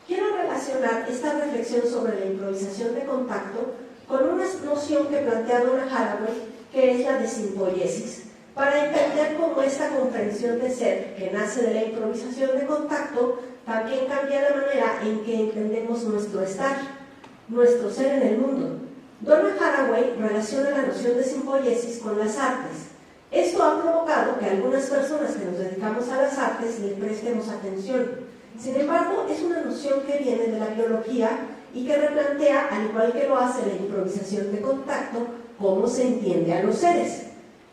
Quiero relacionar esta reflexión sobre la improvisación de contacto con una noción que plantea Donna Haraway, que es la de simpoiesis, para entender cómo esta comprensión de ser, que nace de la improvisación de contacto, también cambia la manera en que entendemos nuestro estar, nuestro ser en el mundo. Donna Haraway relaciona la noción de simpoiesis con las artes. Esto ha provocado que algunas personas que nos dedicamos a las artes le prestemos atención. Sin embargo, es una noción que viene de la biología y que replantea, al igual que lo hace la improvisación de contacto, cómo se entiende a los seres.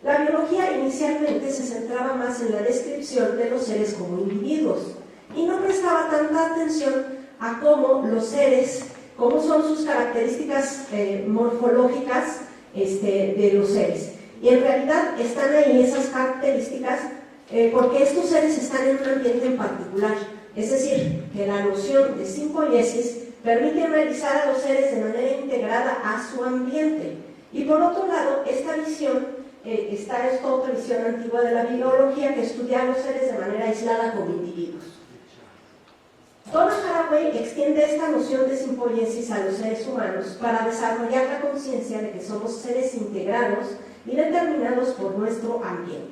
La biología inicialmente se centraba más en la descripción de los seres como individuos y no prestaba tanta atención a cómo los seres, cómo son sus características morfológicas de los seres. Y en realidad están ahí esas características porque estos seres están en un ambiente en particular. Es decir, que la noción de simpoiesis permite analizar a los seres de manera integrada a su ambiente. Y por otro lado, esta visión esta otra visión antigua de la biología que estudia a los seres de manera aislada como individuos. Donna Haraway extiende esta noción de simpoiesis a los seres humanos para desarrollar la conciencia de que somos seres integrados y determinados por nuestro ambiente.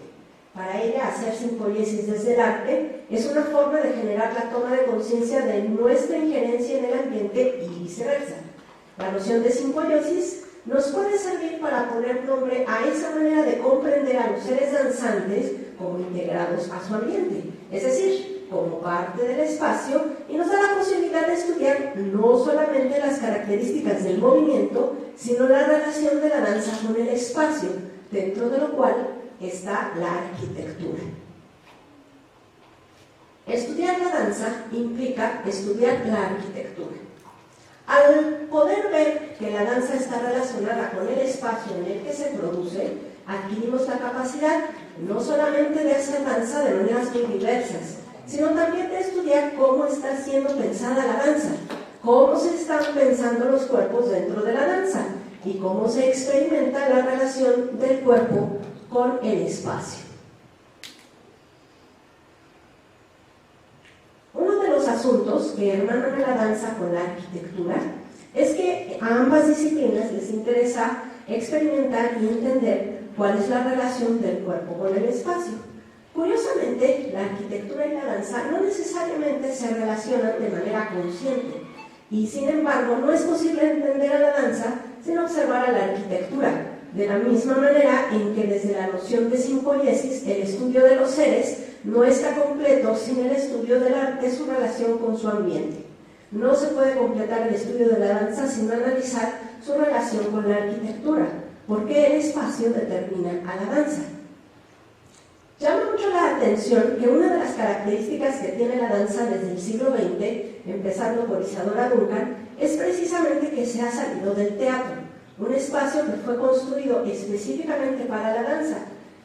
Para ella, hacer simpoiesis desde el arte es una forma de generar la toma de conciencia de nuestra injerencia en el ambiente y viceversa. La noción de simpoiesis nos puede servir para poner nombre a esa manera de comprender a los seres danzantes como integrados a su ambiente, es decir, como parte del espacio, y nos da la posibilidad de estudiar no solamente las características del movimiento, sino la relación de la danza con el espacio, dentro de lo cual está la arquitectura. Estudiar la danza implica estudiar la arquitectura. Al poder ver que la danza está relacionada con el espacio en el que se produce, adquirimos la capacidad no solamente de hacer danza de maneras muy diversas, sino también de estudiar cómo está siendo pensada la danza, cómo se están pensando los cuerpos dentro de la danza y cómo se experimenta la relación del cuerpo con el espacio. Uno de los asuntos que hermanan a la danza con la arquitectura es que a ambas disciplinas les interesa experimentar y entender cuál es la relación del cuerpo con el espacio. Curiosamente, la arquitectura y la danza no necesariamente se relacionan de manera consciente y, sin embargo, no es posible entender a la danza sin observar a la arquitectura, de la misma manera en que desde la noción de simpoiesis, el estudio de los seres, no está completo sin el estudio del arte, su relación con su ambiente. No se puede completar el estudio de la danza sin analizar su relación con la arquitectura, porque el espacio determina a la danza. Llama mucho la atención que una de las características que tiene la danza desde el siglo XX, empezando por Isadora Duncan, es precisamente que se ha salido del teatro, un espacio que fue construido específicamente para la danza.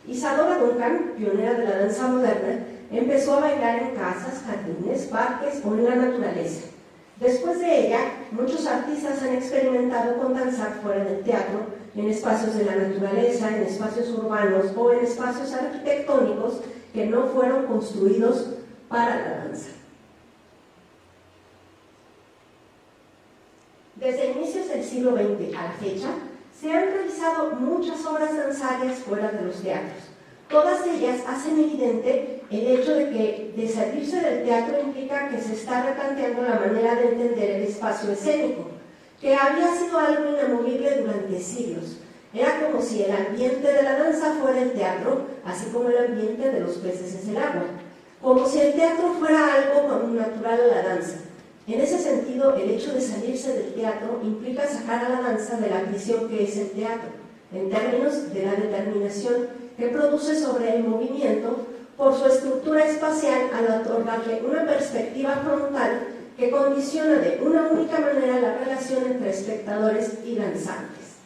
Isadora Duncan, pionera de la danza moderna, empezó a bailar en casas, jardines, parques o en la naturaleza. Después de ella, muchos artistas han experimentado con danzar fuera del teatro, en espacios de la naturaleza, en espacios urbanos o en espacios arquitectónicos que no fueron construidos para la danza. Desde inicios del siglo XX a la fecha, se han realizado muchas obras danzarias fuera de los teatros. Todas ellas hacen evidente el hecho de que de salirse del teatro implica que se está replanteando la manera de entender el espacio escénico, que había sido algo inamovible durante siglos. Era como si el ambiente de la danza fuera el teatro, así como el ambiente de los peces es el agua. Como si el teatro fuera algo natural a la danza. En ese sentido, el hecho de salirse del teatro implica sacar a la danza de la prisión que es el teatro, en términos de la determinación que produce sobre el movimiento por su estructura espacial al otorgarle una perspectiva frontal que condiciona de una única manera la relación entre espectadores y danzantes.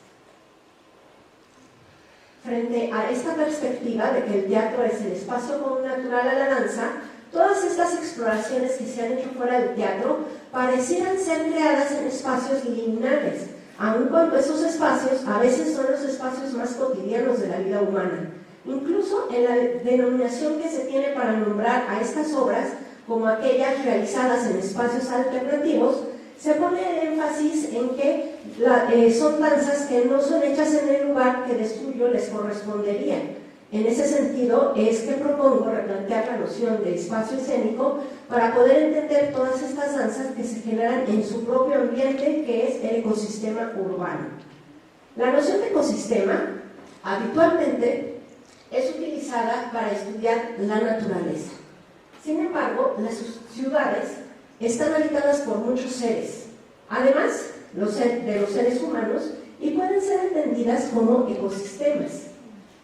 Frente a esta perspectiva de que el teatro es el espacio connatural a la danza, todas estas exploraciones que se han hecho fuera del teatro parecieran ser creadas en espacios liminales, aun cuando esos espacios a veces son los espacios más cotidianos de la vida humana. Incluso en la denominación que se tiene para nombrar a estas obras como aquellas realizadas en espacios alternativos, se pone el énfasis en que son danzas que no son hechas en el lugar que de suyo les correspondería. En ese sentido es que propongo replantear la noción de espacio escénico para poder entender todas estas danzas que se generan en su propio ambiente, que es el ecosistema urbano. La noción de ecosistema habitualmente es utilizada para estudiar la naturaleza. Sin embargo, las ciudades están habitadas por muchos seres, además de los seres humanos, y pueden ser entendidas como ecosistemas.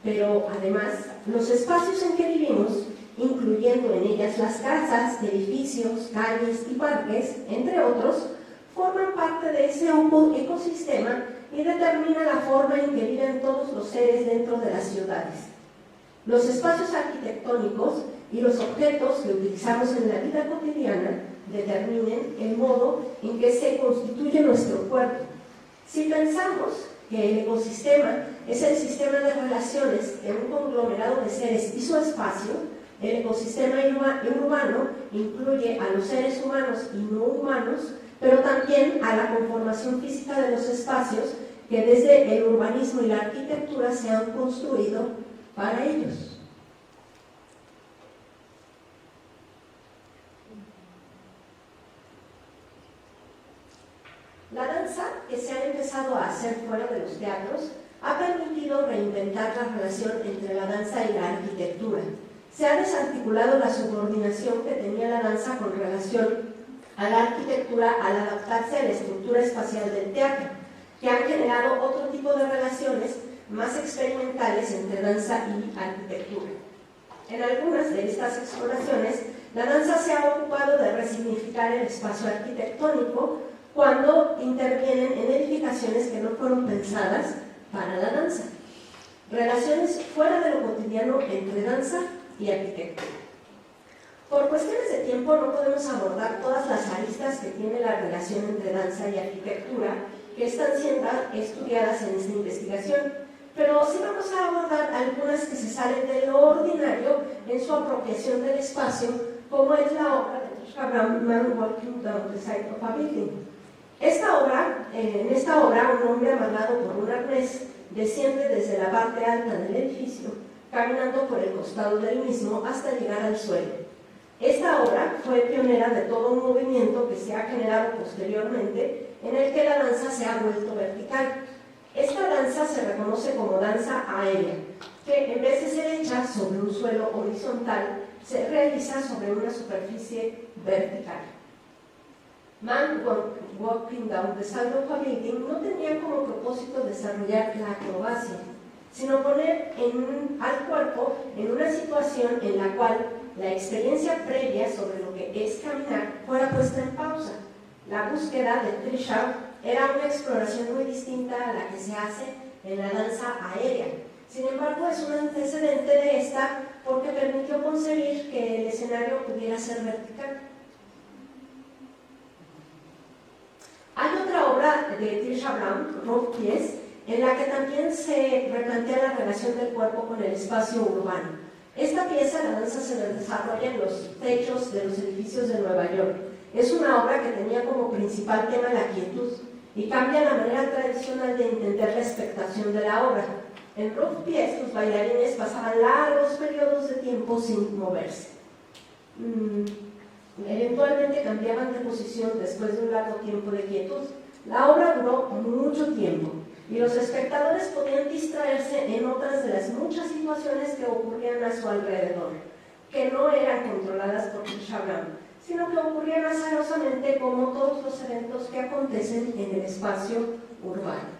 Pero además, los espacios en que vivimos, incluyendo en ellas las casas, edificios, calles y parques, entre otros, forman parte de ese ecosistema y determinan la forma en que viven todos los seres dentro de las ciudades. Los espacios arquitectónicos y los objetos que utilizamos en la vida cotidiana determinen el modo en que se constituye nuestro cuerpo. Si pensamos que el ecosistema es el sistema de relaciones de un conglomerado de seres y su espacio, el ecosistema urbano incluye a los seres humanos y no humanos, pero también a la conformación física de los espacios que desde el urbanismo y la arquitectura se han construido para ellos. La danza que se ha empezado a hacer fuera de los teatros ha permitido reinventar la relación entre la danza y la arquitectura. Se ha desarticulado la subordinación que tenía la danza con relación a la arquitectura al adaptarse a la estructura espacial del teatro, que han generado otro tipo de relaciones más experimentales entre danza y arquitectura. En algunas de estas exploraciones, la danza se ha ocupado de resignificar el espacio arquitectónico cuando intervienen en edificaciones que no fueron pensadas para la danza. Relaciones fuera de lo cotidiano entre danza y arquitectura. Por cuestiones de tiempo no podemos abordar todas las aristas que tiene la relación entre danza y arquitectura que están siendo estudiadas en esta investigación, pero sí vamos a abordar algunas que se salen de lo ordinario en su apropiación del espacio, como es la obra de Tosca Brown, Man Walking Down the Side of a Building. En esta obra, un hombre amarrado por un arnés desciende desde la parte alta del edificio, caminando por el costado del mismo hasta llegar al suelo. Esta obra fue pionera de todo un movimiento que se ha generado posteriormente, en el que la danza se ha vuelto vertical. Esta danza se reconoce como danza aérea, que en vez de ser hecha sobre un suelo horizontal, se realiza sobre una superficie vertical. Man Walking Down the Side of a Building no tenía como propósito desarrollar la acrobacia, sino poner al cuerpo en una situación en la cual la experiencia previa sobre lo que es caminar fuera puesta en pausa. La búsqueda de Trisha era una exploración muy distinta a la que se hace en la danza aérea. Sin embargo, es un antecedente de esta porque permitió concebir que el escenario pudiera ser vertical. Hay otra obra de Trisha Brown, Rough Pies, en la que también se replantea la relación del cuerpo con el espacio urbano. Esta pieza, la danza, se desarrolla en los techos de los edificios de Nueva York. Es una obra que tenía como principal tema la quietud y cambia la manera tradicional de entender la expectación de la obra. En Rough Pies, los bailarines pasaban largos periodos de tiempo sin moverse. Eventualmente cambiaban de posición después de un largo tiempo de quietud. La obra duró mucho tiempo y los espectadores podían distraerse en otras de las muchas situaciones que ocurrían a su alrededor, que no eran controladas por Trisha Brown, sino que ocurrían azarosamente como todos los eventos que acontecen en el espacio urbano.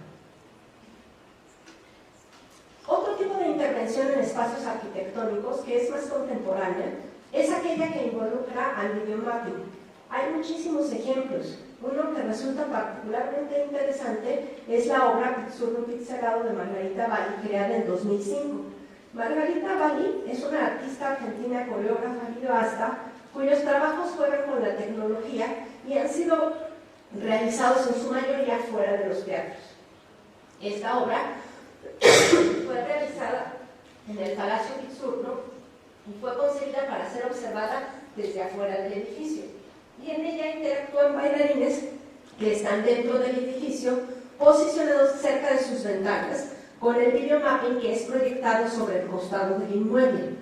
Otro tipo de intervención en espacios arquitectónicos que es más contemporánea es aquella que involucra al videomapping. Hay muchísimos ejemplos. Uno que resulta particularmente interesante es la obra Pixurno Pixelado de Margarita Bali, creada en 2005. Margarita Bali es una artista argentina, coreógrafa y videoasta, cuyos trabajos juegan con la tecnología y han sido realizados en su mayoría fuera de los teatros. Esta obra fue realizada en el Palacio Pixurno y fue concebida para ser observada desde afuera del edificio. Y en ella interactúan bailarines que están dentro del edificio, posicionados cerca de sus ventanas, con el videomapping que es proyectado sobre el costado del inmueble.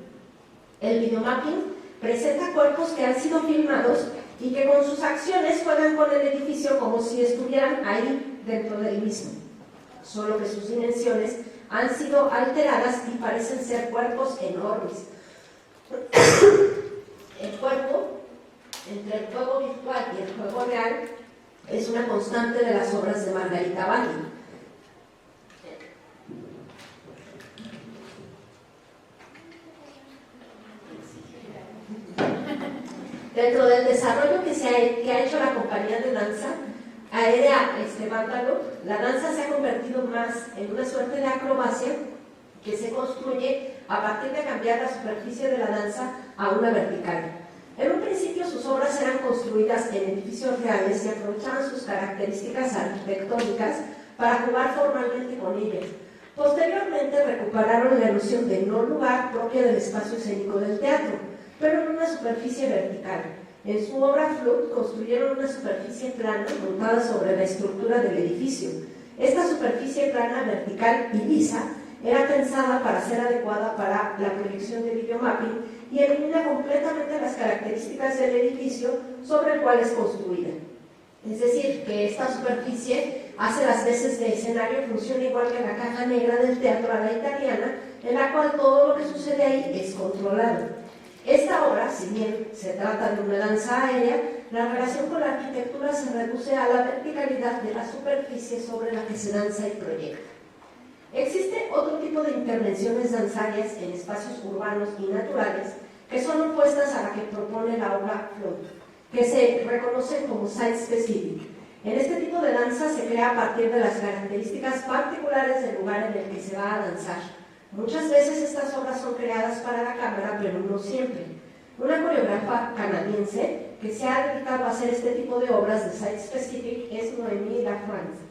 El videomapping presenta cuerpos que han sido filmados y que con sus acciones juegan con el edificio como si estuvieran ahí dentro del mismo, solo que sus dimensiones han sido alteradas y parecen ser cuerpos enormes. El cuerpo, entre el juego virtual y el juego real, es una constante de las obras de Margarita Bali. Dentro del desarrollo que ha hecho la compañía de danza aérea Vándalo, la danza se ha convertido más en una suerte de acrobacia que se construye a partir de cambiar la superficie de la danza a una vertical. En un principio sus obras eran construidas en edificios reales y aprovechaban sus características arquitectónicas para jugar formalmente con ellas. Posteriormente recuperaron la noción de no lugar propia del espacio escénico del teatro, pero en una superficie vertical. En su obra Flood construyeron una superficie plana montada sobre la estructura del edificio. Esta superficie plana, vertical y lisa era pensada para ser adecuada para la proyección de videomapping y elimina completamente las características del edificio sobre el cual es construida. Es decir, que esta superficie hace las veces de escenario, funciona igual que la caja negra del teatro a la italiana, en la cual todo lo que sucede ahí es controlado. Esta obra, si bien se trata de una danza aérea, la relación con la arquitectura se reduce a la verticalidad de la superficie sobre la que se danza y proyecta. Existe otro tipo de intervenciones danzarias en espacios urbanos y naturales que son opuestas a la que propone la obra Flood, que se reconocen como site-specific. En este tipo de danza se crea a partir de las características particulares del lugar en el que se va a danzar. Muchas veces estas obras son creadas para la cámara, pero no siempre. Una coreógrafa canadiense que se ha dedicado a hacer este tipo de obras de site-specific es Noémie Lafrance.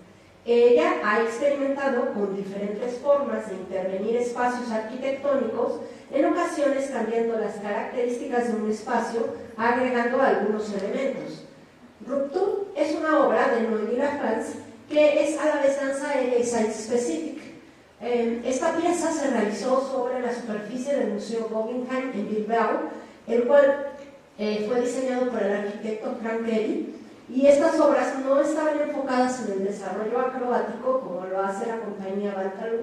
Ella ha experimentado con diferentes formas de intervenir espacios arquitectónicos, en ocasiones cambiando las características de un espacio, agregando algunos elementos. Rupture es una obra de Noémie Lafrance que es a la vez danza aérea y site-specific. Esta pieza se realizó sobre la superficie del Museo Guggenheim en Bilbao, el cual fue diseñado por el arquitecto Frank Gehry, y estas obras no estaban enfocadas en el desarrollo acrobático como lo hace la compañía Vándalo,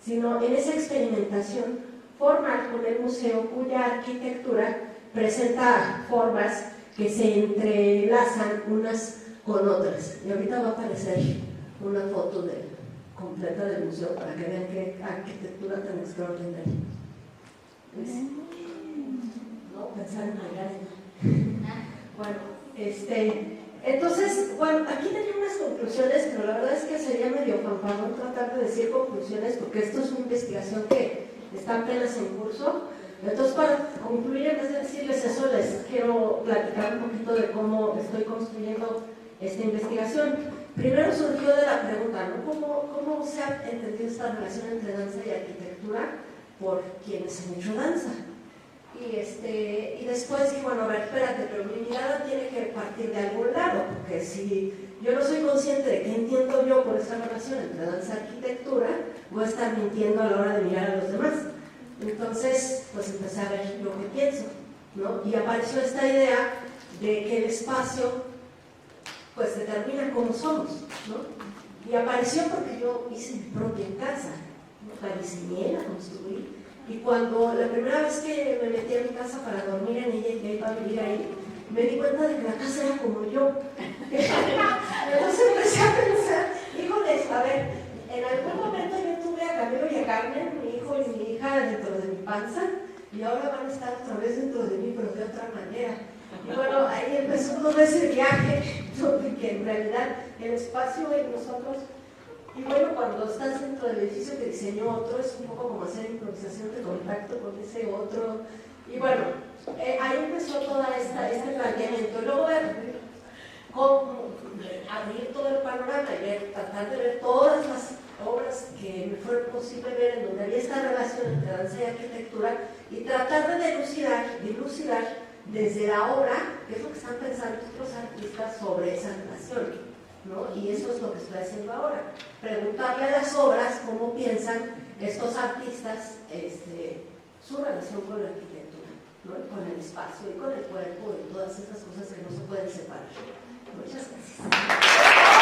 sino en esa experimentación formal con el museo cuya arquitectura presenta formas que se entrelazan unas con otras. Y ahorita va a aparecer una foto completa del museo para que vean qué arquitectura tan extraordinaria. ¿Ves? No, pensar en bailar. Bueno, entonces, bueno, aquí tenía unas conclusiones, pero la verdad es que sería medio fanfarrón tratar de decir conclusiones, porque esto es una investigación que está apenas en curso. Entonces, para concluir, en vez de decirles eso, les quiero platicar un poquito de cómo estoy construyendo esta investigación. Primero surgió de la pregunta, ¿no? ¿Cómo se ha entendido esta relación entre danza y arquitectura por quienes han hecho danza? Y después dije, bueno, a ver, espérate, pero mi mirada tiene que partir de algún lado, porque si yo no soy consciente de qué entiendo yo por esta relación entre danza y arquitectura, voy a estar mintiendo a la hora de mirar a los demás. Entonces, pues empecé a ver lo que pienso, ¿no? Y apareció esta idea de que el espacio, pues determina cómo somos, ¿no? Y apareció porque yo hice mi propia casa, ¿no? La diseñé, la construí. Y cuando la primera vez que me metí a mi casa para dormir en ella y iba a vivir ahí, me di cuenta de que la casa era como yo. Entonces empecé a pensar, híjoles, a ver, en algún momento yo tuve a Camilo y a Carmen, mi hijo y mi hija, dentro de mi panza, y ahora van a estar otra vez dentro de mí, pero de otra manera. Y bueno, ahí empezó todo ese viaje, que en realidad el espacio en nosotros. Y bueno, cuando estás dentro del edificio que diseñó otro, es un poco como hacer improvisación de contacto con ese otro. Y bueno, ahí empezó todo este planteamiento. Y luego ver cómo abrir todo el panorama y tratar de ver todas las obras que me fueron posible ver en donde había esta relación entre danza y arquitectura y tratar de dilucidar desde la obra qué es lo que están pensando otros artistas sobre esa relación. ¿No? Y eso es lo que estoy haciendo ahora, preguntarle a las obras cómo piensan estos artistas su relación con la arquitectura, ¿no? Con el espacio y con el cuerpo y todas esas cosas que no se pueden separar. Muchas gracias.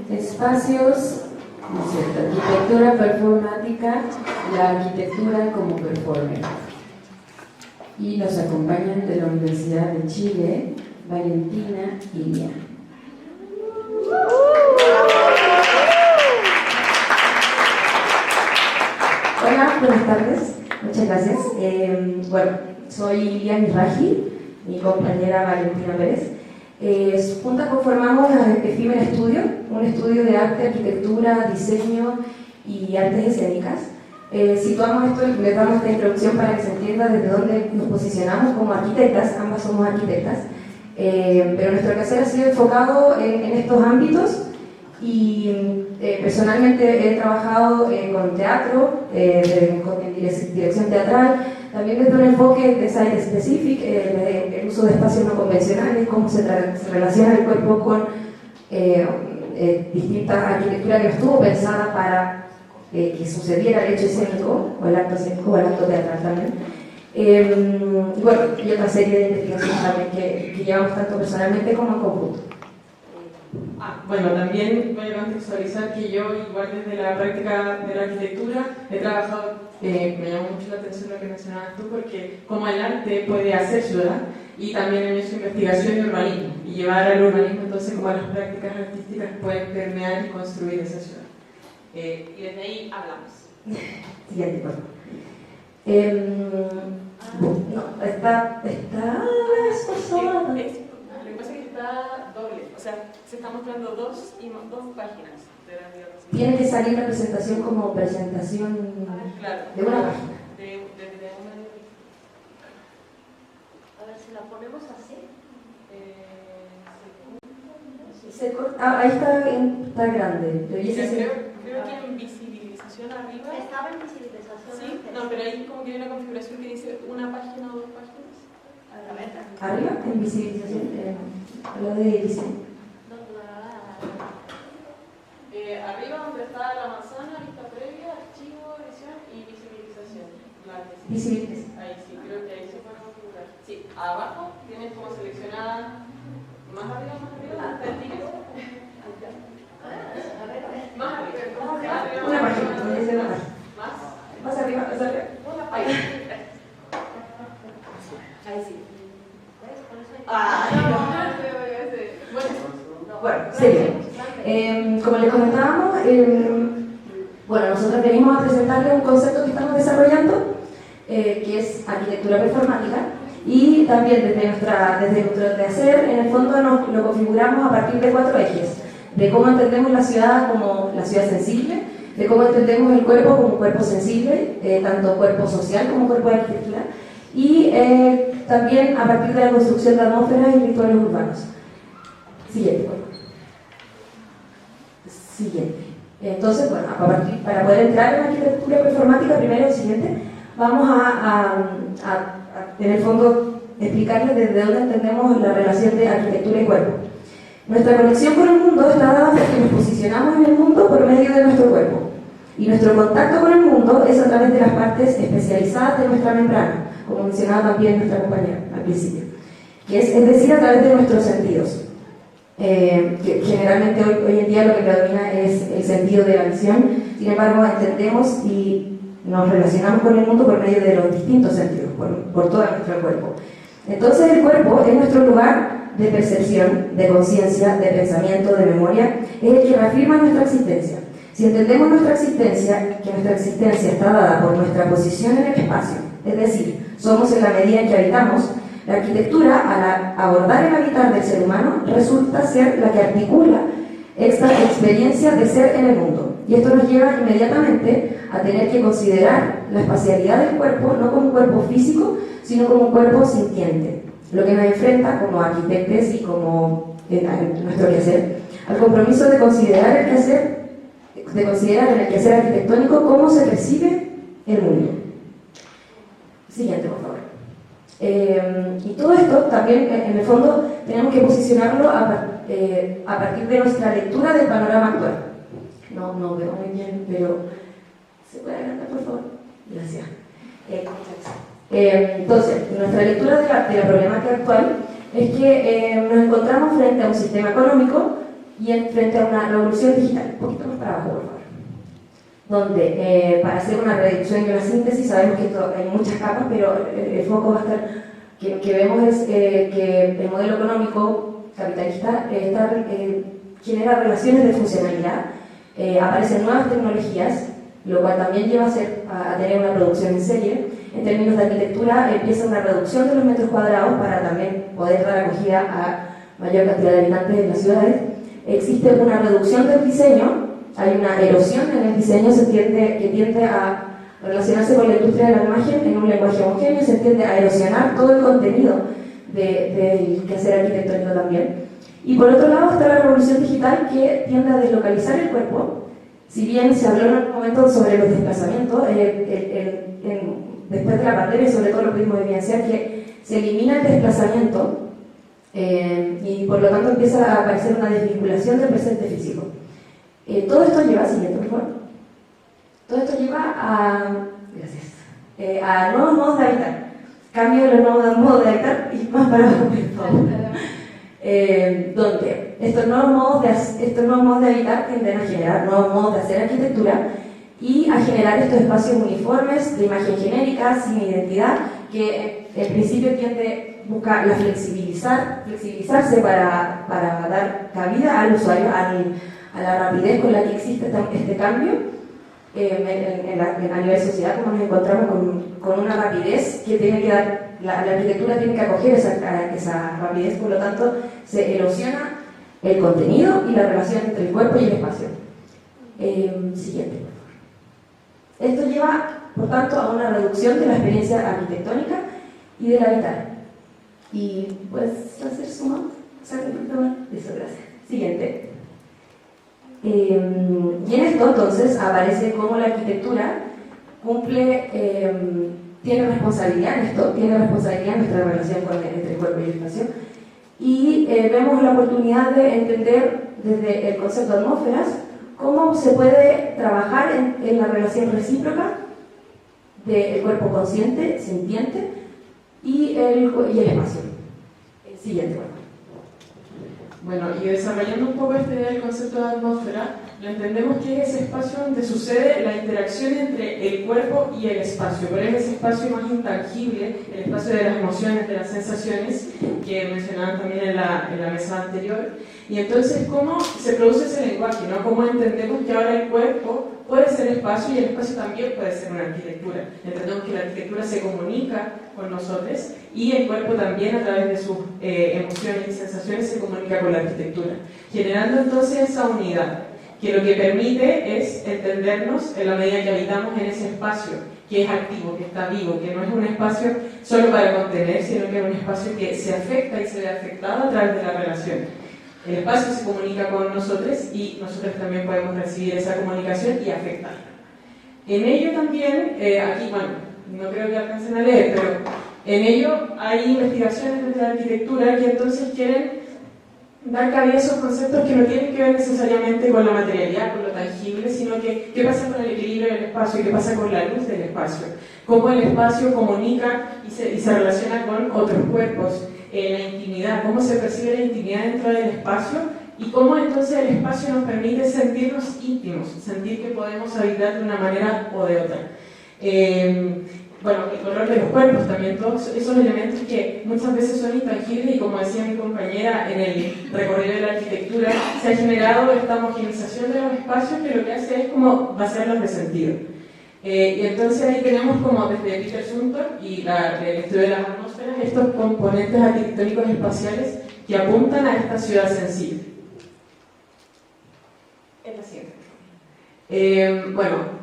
Espacios, ¿no es cierto? Arquitectura performática, la arquitectura como performer. Y nos acompañan de la Universidad de Chile, Valentina y Lía. Hola, buenas tardes, muchas gracias. Bueno, soy Lía Miraji, mi compañera Valentina Pérez. Juntas conformamos Efímera Estudio, un estudio de arte, arquitectura, diseño y artes escénicas. Situamos esto, les damos esta introducción para que se entienda desde dónde nos posicionamos como arquitectas, ambas somos arquitectas, pero nuestro quehacer ha sido enfocado en estos ámbitos y personalmente he trabajado con teatro, en dirección teatral, también desde un enfoque de site specific, el uso de espacios no convencionales, cómo se relaciona el cuerpo con distintas arquitecturas que no estuvo pensada para que sucediera el hecho escénico, o el acto escénico, o el acto teatral también. Bueno, y otra serie de investigaciones también que llevamos tanto personalmente como en conjunto. Bueno, también voy a contextualizar que yo, igual desde la práctica de la arquitectura, he trabajado, me llamó mucho la atención lo que mencionabas tú, porque como el arte puede hacer ciudad, y también en su investigación y urbanismo, y llevar al urbanismo entonces como las prácticas artísticas pueden permear y construir esa ciudad. Y desde ahí hablamos. Siguiente, por favor. No, está esforzada. Lo que pasa es que está doble, o sea, se están mostrando dos páginas de la vida. Tiene que salir la presentación como presentación claro, de una página. Desde una. A ver si la ponemos así. Ahí está grande. Creo que en visibilización arriba. Estaba en visibilización. Sí, antes. no, pero hay como que hay una configuración que dice una página o dos páginas. A ver, Arriba, en visibilización, lo de diseño. Arriba donde está la manzana, lista previa, archivo, edición y visibilización. Visibilización. Ahí sí, creo que ahí se puede configurar. Sí, abajo tienes como seleccionada más arriba, está el título. Más arriba. Una página, como dice la página. Más. Más arriba, más arriba. Una página. Ahí sí. Bueno, sí. Como les comentábamos, bueno, nosotros venimos a presentarles un concepto que estamos desarrollando, que es arquitectura performática, y también desde nuestro hacer, en el fondo lo configuramos a partir de 4 ejes, de cómo entendemos la ciudad como la ciudad sensible, de cómo entendemos el cuerpo como un cuerpo sensible, tanto cuerpo social como cuerpo de arquitectura, y también a partir de la construcción de atmósferas y rituales urbanos. Siguiente, por favor. Siguiente. Entonces, bueno, para poder entrar en la arquitectura performática, primero, siguiente, vamos en el fondo, explicarles desde dónde entendemos la relación de arquitectura y cuerpo. Nuestra conexión con el mundo está dada porque nos posicionamos en el mundo por medio de nuestro cuerpo. Y nuestro contacto con el mundo es a través de las partes especializadas de nuestra membrana, como mencionaba también nuestra compañera al principio, que es decir, a través de nuestros sentidos. Que generalmente hoy en día lo que predomina es el sentido de la visión, sin embargo entendemos y nos relacionamos con el mundo por medio de los distintos sentidos, por todo nuestro cuerpo. Entonces el cuerpo es nuestro lugar de percepción, de conciencia, de pensamiento, de memoria, es el que reafirma nuestra existencia. Si entendemos nuestra existencia, que nuestra existencia está dada por nuestra posición en el espacio, es decir, somos en la medida en que habitamos, la arquitectura, al abordar el habitar del ser humano, resulta ser la que articula esta experiencia de ser en el mundo. Y esto nos lleva inmediatamente a tener que considerar la espacialidad del cuerpo no como un cuerpo físico, sino como un cuerpo sintiente. Lo que nos enfrenta como arquitectos y como en nuestro quehacer, al compromiso de considerar el quehacer, de considerar en el quehacer arquitectónico cómo se percibe el mundo. Siguiente, por favor. Y todo esto también, en el fondo, tenemos que posicionarlo a partir de nuestra lectura del panorama actual. No veo muy bien, pero ¿se puede adelantar, por favor? Gracias. Entonces, nuestra lectura de la problemática actual es que nos encontramos frente a un sistema económico y frente a una revolución digital. Un poquito más para abajo, por favor. Donde, para hacer una reducción y una síntesis, sabemos que esto hay muchas capas, pero el foco va a estar, que vemos es que el modelo económico capitalista genera relaciones de funcionalidad, aparecen nuevas tecnologías, lo cual también lleva a tener una producción en serie. En términos de arquitectura, empieza una reducción de los metros cuadrados para también poder dar acogida a mayor cantidad de habitantes en las ciudades. Existe una reducción del diseño, hay una erosión en el diseño, que tiende a relacionarse con la industria de la imagen en un lenguaje homogéneo, se tiende a erosionar todo el contenido del quehacer arquitectónico también. Y por otro lado está la revolución digital, que tiende a deslocalizar el cuerpo. Si bien se habló en algún momento sobre los desplazamientos, después de la pandemia, sobre todo lo pudimos evidenciar que se elimina el desplazamiento y por lo tanto empieza a aparecer una desvinculación del presente físico. Todo esto lleva, siguiente por favor, todo esto lleva a nuevos modos de habitar. Cambio de los nuevos modos de habitar y más para abajo, por favor. Donde estos nuevos modos de habitar tienden a generar nuevos modos de hacer arquitectura y a generar estos espacios uniformes de imagen genérica, sin identidad, que en principio tiende a buscar flexibilizarse para dar cabida al usuario, a la rapidez con la que existe este cambio. A nivel sociedad, como nos encontramos con una rapidez que tiene que dar, la arquitectura tiene que acoger esa rapidez, por lo tanto se erosiona el contenido y la relación entre el cuerpo y el espacio. Siguiente, por favor. Esto lleva, por tanto, a una reducción de la experiencia arquitectónica y del habitar. Y puedes hacer suma, saca un poquito más. Eso, gracias. Siguiente. Y en esto entonces aparece cómo la arquitectura cumple, tiene responsabilidad en esto, tiene responsabilidad en nuestra relación entre el cuerpo y el espacio. Y vemos la oportunidad de entender desde el concepto de atmósferas cómo se puede trabajar en la relación recíproca del cuerpo consciente, sintiente, y el espacio. El siguiente, Bueno, y desarrollando un poco esta idea del concepto de atmósfera, lo entendemos que es ese espacio donde sucede la interacción entre el cuerpo y el espacio, pero es ese espacio más intangible, el espacio de las emociones, de las sensaciones, que mencionaban también en la mesa anterior. Y entonces, ¿cómo se produce ese lenguaje? ¿No? ¿Cómo entendemos que ahora el cuerpo puede ser espacio y el espacio también puede ser una arquitectura? Entendemos que la arquitectura se comunica con nosotros y el cuerpo también a través de sus emociones y sensaciones se comunica con la arquitectura, generando entonces esa unidad, que lo que permite es entendernos en la medida que habitamos en ese espacio, que es activo, que está vivo, que no es un espacio solo para contener, sino que es un espacio que se afecta y se ve afectado a través de la relación. El espacio se comunica con nosotros y nosotros también podemos recibir esa comunicación y afectarla. En ello también, aquí, bueno, no creo que alcancen a leer, pero en ello hay investigaciones desde la arquitectura que entonces quieren dar cabida a esos conceptos que no tienen que ver necesariamente con la materialidad, con lo tangible, sino que qué pasa con el equilibrio del espacio, qué pasa con la luz del espacio, cómo el espacio comunica y se relaciona con otros cuerpos, la intimidad, cómo se percibe la intimidad dentro del espacio y cómo entonces el espacio nos permite sentirnos íntimos, sentir que podemos habitar de una manera o de otra. Bueno, el color de los cuerpos también, todos esos elementos que muchas veces son intangibles y como decía mi compañera en el recorrido de la arquitectura, se ha generado esta homogenización de los espacios que lo que hace es como vaciarlos de sentido. Y entonces ahí tenemos como desde Peter Zumthor y el estudio de las atmósferas estos componentes arquitectónicos espaciales que apuntan a esta ciudad sensible. Es la siguiente. Bueno,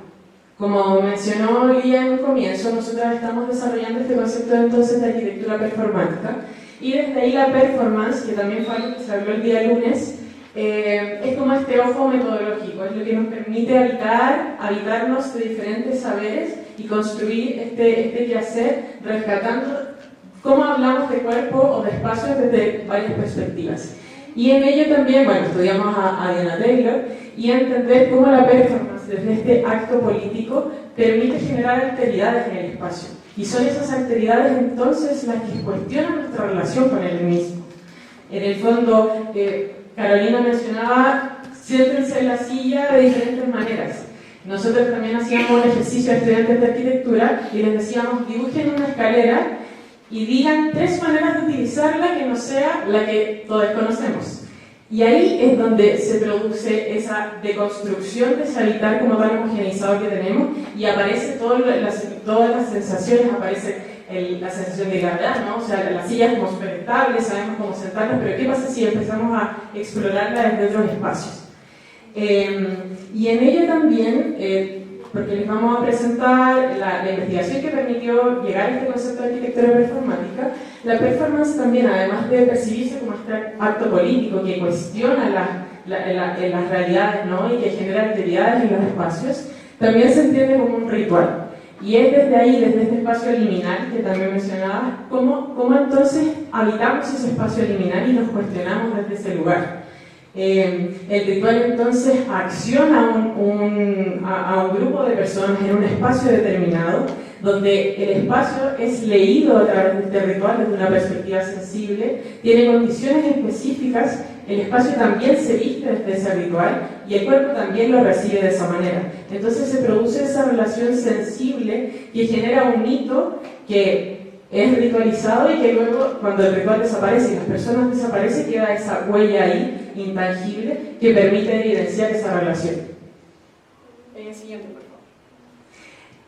como mencionó Lía en un comienzo, nosotros estamos desarrollando este concepto entonces de arquitectura performática y desde ahí la performance, que también fue algo que se habló el día lunes, es como este ojo metodológico, es lo que nos permite habitarnos de diferentes saberes y construir este quehacer rescatando cómo hablamos de cuerpo o de espacio desde varias perspectivas. Y en ello también, bueno, estudiamos a Diana Taylor y a entender cómo la performance desde este acto político permite generar alteridades en el espacio. Y son esas alteridades entonces las que cuestionan nuestra relación con el mismo. En el fondo, Carolina mencionaba, siéntense en la silla de diferentes maneras. Nosotros también hacíamos un ejercicio a estudiantes de arquitectura y les decíamos, dibujen una escalera y digan 3 maneras de utilizarla que no sea la que todos conocemos. Y ahí es donde se produce esa deconstrucción de ese habitar como tan homogeneizado que tenemos y aparece todas las sensaciones, aparece la sensación de gravedad, ¿no? O sea, la silla es como súper estable, sabemos cómo sentarnos, pero ¿qué pasa si empezamos a explorarla desde otros espacios? Y en ello también, porque les vamos a presentar la investigación que permitió llegar a este concepto de arquitectura performática, la performance también, además de percibirse como este acto político que cuestiona las realidades, ¿no? Y que genera actividades en los espacios, también se entiende como un ritual. Y es desde ahí, desde este espacio liminal que también mencionaba, cómo entonces habitamos ese espacio liminal y nos cuestionamos desde ese lugar. El ritual entonces acciona a un grupo de personas en un espacio determinado, donde el espacio es leído a través de este ritual desde una perspectiva sensible, tiene condiciones específicas, el espacio también se viste desde ese ritual y el cuerpo también lo recibe de esa manera. Entonces se produce esa relación sensible que genera un hito que es ritualizado y que luego, cuando el ritual desaparece y las personas desaparecen, queda esa huella ahí, intangible, que permite evidenciar esa relación. Siguiente, por favor.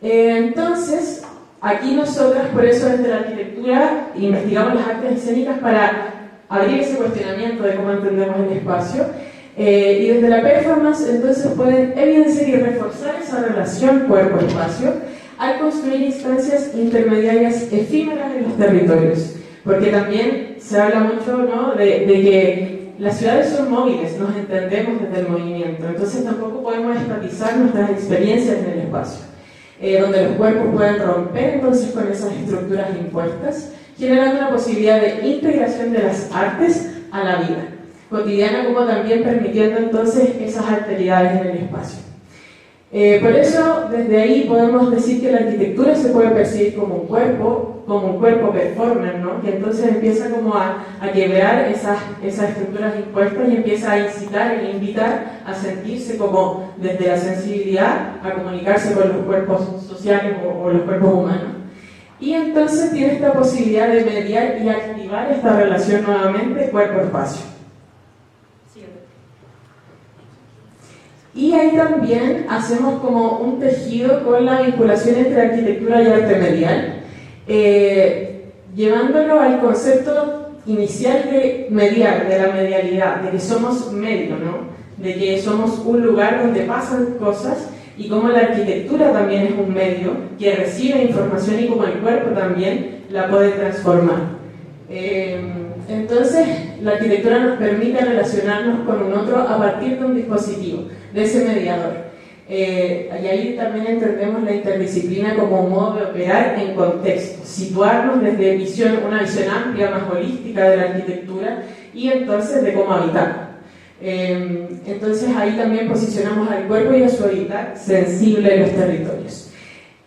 Entonces, aquí nosotras, por eso desde la arquitectura, investigamos las artes escénicas para abrir ese cuestionamiento de cómo entendemos el espacio. Y desde la performance, entonces, pueden evidenciar y reforzar esa relación cuerpo-espacio al construir instancias intermediarias efímeras en los territorios, porque también se habla mucho, ¿no? de que las ciudades son móviles, nos entendemos desde el movimiento, entonces tampoco podemos estatizar nuestras experiencias en el espacio, donde los cuerpos pueden romper entonces con esas estructuras impuestas, generando una posibilidad de integración de las artes a la vida cotidiana, como también permitiendo entonces esas alteridades en el espacio. Por eso, desde ahí podemos decir que la arquitectura se puede percibir como un cuerpo performer, ¿no? Que entonces empieza como a quebrar esas estructuras impuestas y empieza a incitar e invitar a sentirse como desde la sensibilidad, a comunicarse con los cuerpos sociales o los cuerpos humanos. Y entonces tiene esta posibilidad de mediar y activar esta relación nuevamente cuerpo-espacio. Y ahí también hacemos como un tejido con la vinculación entre arquitectura y arte medial, llevándolo al concepto inicial de mediar, de la medialidad, de que somos medio, ¿no? De que somos un lugar donde pasan cosas y como la arquitectura también es un medio que recibe información y como el cuerpo también la puede transformar. Entonces, la arquitectura nos permite relacionarnos con un otro a partir de un dispositivo, de ese mediador. Y ahí también entendemos la interdisciplina como un modo de operar en contexto, situarnos desde una visión amplia, más holística de la arquitectura y entonces de cómo habitar. Entonces ahí también posicionamos al cuerpo y a su hábitat sensible en los territorios.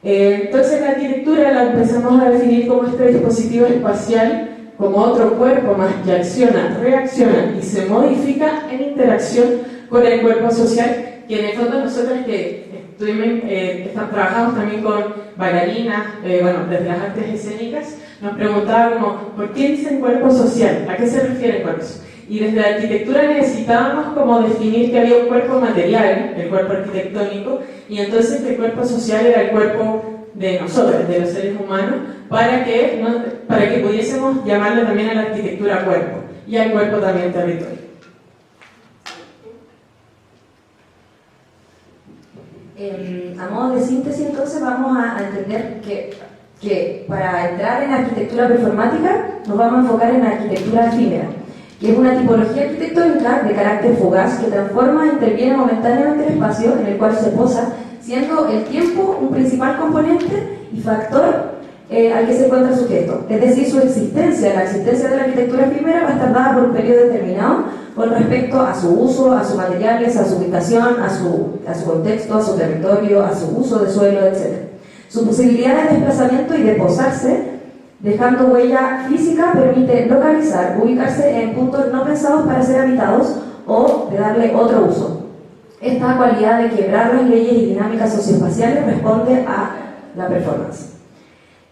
Entonces la arquitectura la empezamos a definir como este dispositivo espacial, como otro cuerpo más que acciona, reacciona y se modifica en interacción con el cuerpo social, que en el fondo nosotros que trabajamos también con bailarinas, desde las artes escénicas, nos preguntábamos, ¿por qué dicen cuerpo social? ¿A qué se refiere cuerpos? Y desde la arquitectura necesitábamos como definir que había un cuerpo material, el cuerpo arquitectónico, y entonces el cuerpo social era el cuerpo de nosotros, de los seres humanos, para que pudiésemos llamarle también a la arquitectura cuerpo, y al cuerpo también territorio. A modo de síntesis, entonces, vamos a entender que para entrar en arquitectura performática nos vamos a enfocar en la arquitectura efímera, que es una tipología arquitectónica de carácter fugaz que transforma e interviene momentáneamente el espacio en el cual se posa, siendo el tiempo un principal componente y factor al que se encuentra sujeto. Es decir, la existencia de la arquitectura efímera va a estar dada por un periodo determinado con respecto a su uso, a sus materiales, a su ubicación, a su contexto, a su territorio, a su uso de suelo, etc. Su posibilidad de desplazamiento y de posarse, dejando huella física, permite localizar, ubicarse en puntos no pensados para ser habitados o de darle otro uso. Esta cualidad de quebrar las leyes y dinámicas socioespaciales responde a la performance.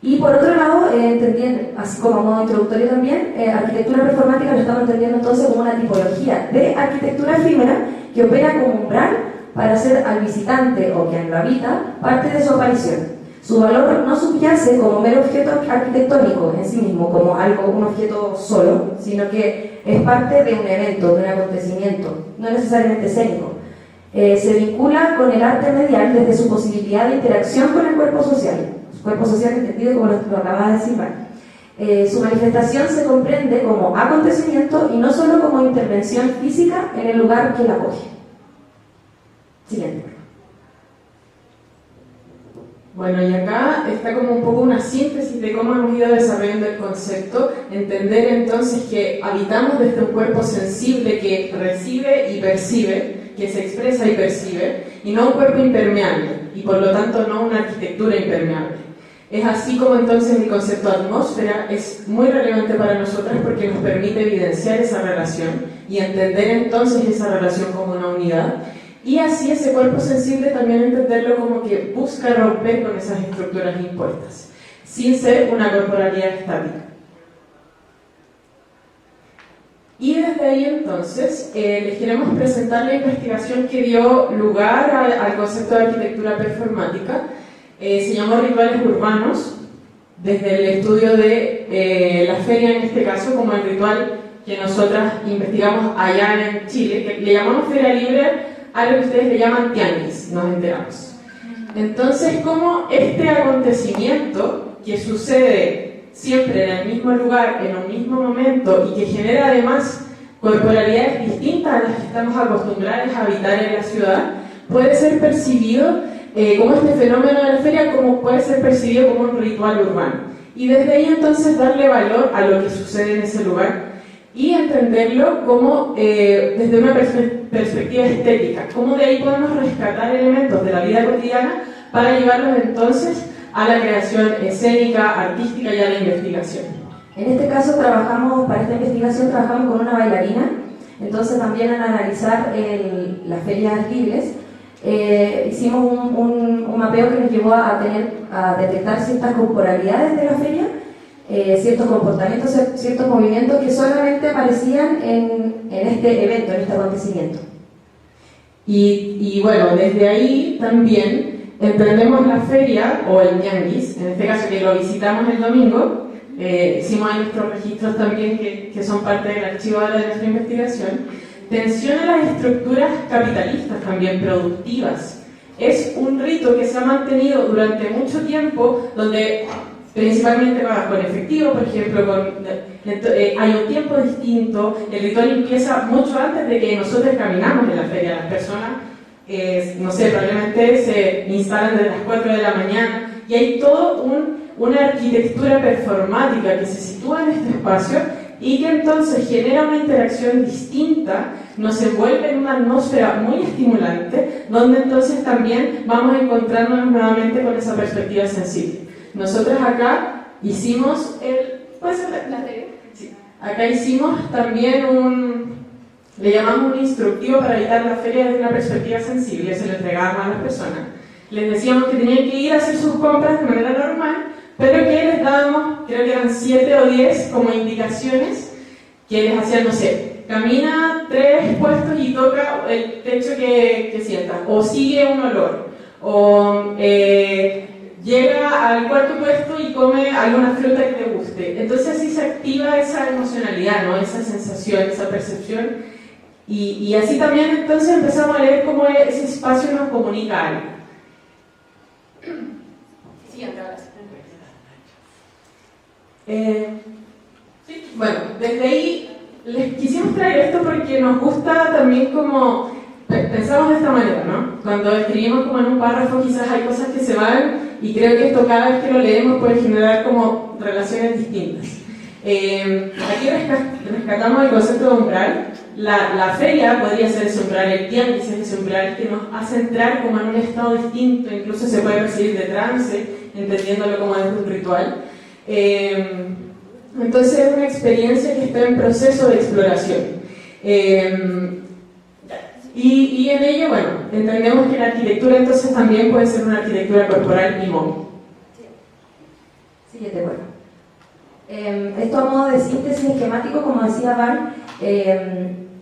Y por otro lado, entendiendo, así como a modo introductorio también, arquitectura performática lo estamos entendiendo entonces como una tipología de arquitectura efímera que opera como umbral para hacer al visitante o quien lo habita parte de su aparición. Su valor no subyace como mero objeto arquitectónico en sí mismo, como un objeto solo, sino que es parte de un evento, de un acontecimiento, no necesariamente escénico. Se vincula con el arte medial desde su posibilidad de interacción con el cuerpo social entendido como lo acababa de decir Mar. Su manifestación se comprende como acontecimiento y no solo como intervención física en el lugar que la acoge. Siguiente. Bueno, y acá está como un poco una síntesis de cómo hemos ido desarrollando el concepto, entender entonces que habitamos desde un cuerpo sensible que recibe y percibe, que se expresa y percibe, y no un cuerpo impermeable, y por lo tanto no una arquitectura impermeable. Es así como entonces el concepto atmósfera es muy relevante para nosotros porque nos permite evidenciar esa relación y entender entonces esa relación como una unidad, y así ese cuerpo sensible también entenderlo como que busca romper con esas estructuras impuestas, sin ser una corporalidad estática. Y desde ahí entonces les queremos presentar la investigación que dio lugar al concepto de arquitectura performática. Se llamó Rituales Urbanos, desde el estudio de la feria en este caso, como el ritual que nosotras investigamos allá en Chile, que le llamamos Feria Libre a lo que ustedes le llaman tianguis, nos enteramos. Entonces, como este acontecimiento que sucede siempre en el mismo lugar, en un mismo momento, y que genera además corporalidades distintas a las que estamos acostumbrados a habitar en la ciudad, puede ser percibido como este fenómeno de la feria, como puede ser percibido como un ritual urbano. Y desde ahí entonces darle valor a lo que sucede en ese lugar y entenderlo como desde una perspectiva estética, cómo de ahí podemos rescatar elementos de la vida cotidiana para llevarlos entonces a la creación escénica, artística y a la investigación. En este caso para esta investigación trabajamos con una bailarina, entonces también al analizar las ferias libres, hicimos un mapeo que nos llevó a detectar ciertas corporalidades de la feria, ciertos comportamientos, ciertos movimientos que solamente aparecían en este evento, en este acontecimiento. Y bueno, desde ahí también entendemos la feria o el ñanguis, en este caso que lo visitamos el domingo, hicimos ahí nuestros registros también que son parte del archivo de nuestra investigación. Tensiona las estructuras capitalistas también productivas. Es un rito que se ha mantenido durante mucho tiempo, donde principalmente pagas con efectivo, por ejemplo, hay un tiempo distinto, el ritual empieza mucho antes de que nosotros caminamos en la feria. Las personas, no sé, probablemente se instalan desde las 4 de la mañana y hay toda una arquitectura performática que se sitúa en este espacio y que entonces genera una interacción distinta, nos envuelve en una atmósfera muy estimulante, donde entonces también vamos encontrándonos nuevamente con esa perspectiva sensible. Nosotros acá hicimos ¿puede ser la anterior? Sí. Acá hicimos también le llamamos un instructivo para evitar la feria desde una perspectiva sensible, se lo entregábamos a las personas. Les decíamos que tenían que ir a hacer sus compras de manera normal, pero que les dábamos, creo que eran 7 o 10 como indicaciones que les hacían, no sé, camina 3 puestos y toca el techo que sientas, o sigue un olor, o llega al cuarto puesto y come alguna fruta que te guste. Entonces así se activa esa emocionalidad, ¿no? Esa sensación, esa percepción, y así también entonces empezamos a leer cómo ese espacio nos comunica algo. Siguiente, ahora sí. Sí, bueno, desde ahí les quisimos traer esto porque nos gusta también como pensamos de esta manera, ¿no? Cuando escribimos como en un párrafo quizás hay cosas que se van y creo que esto cada vez que lo leemos puede generar como relaciones distintas. Aquí rescatamos el concepto de umbral. La feria podría ser ese umbral, el tianguis es ese umbral que nos hace entrar como en un estado distinto, incluso se puede percibir de trance, entendiéndolo como desde un ritual. Entonces es una experiencia que está en proceso de exploración. Y en ello, bueno, entendemos que la arquitectura entonces también puede ser una arquitectura corporal y móvil. Siguiente, bueno. Esto a modo de síntesis esquemático, como decía Val,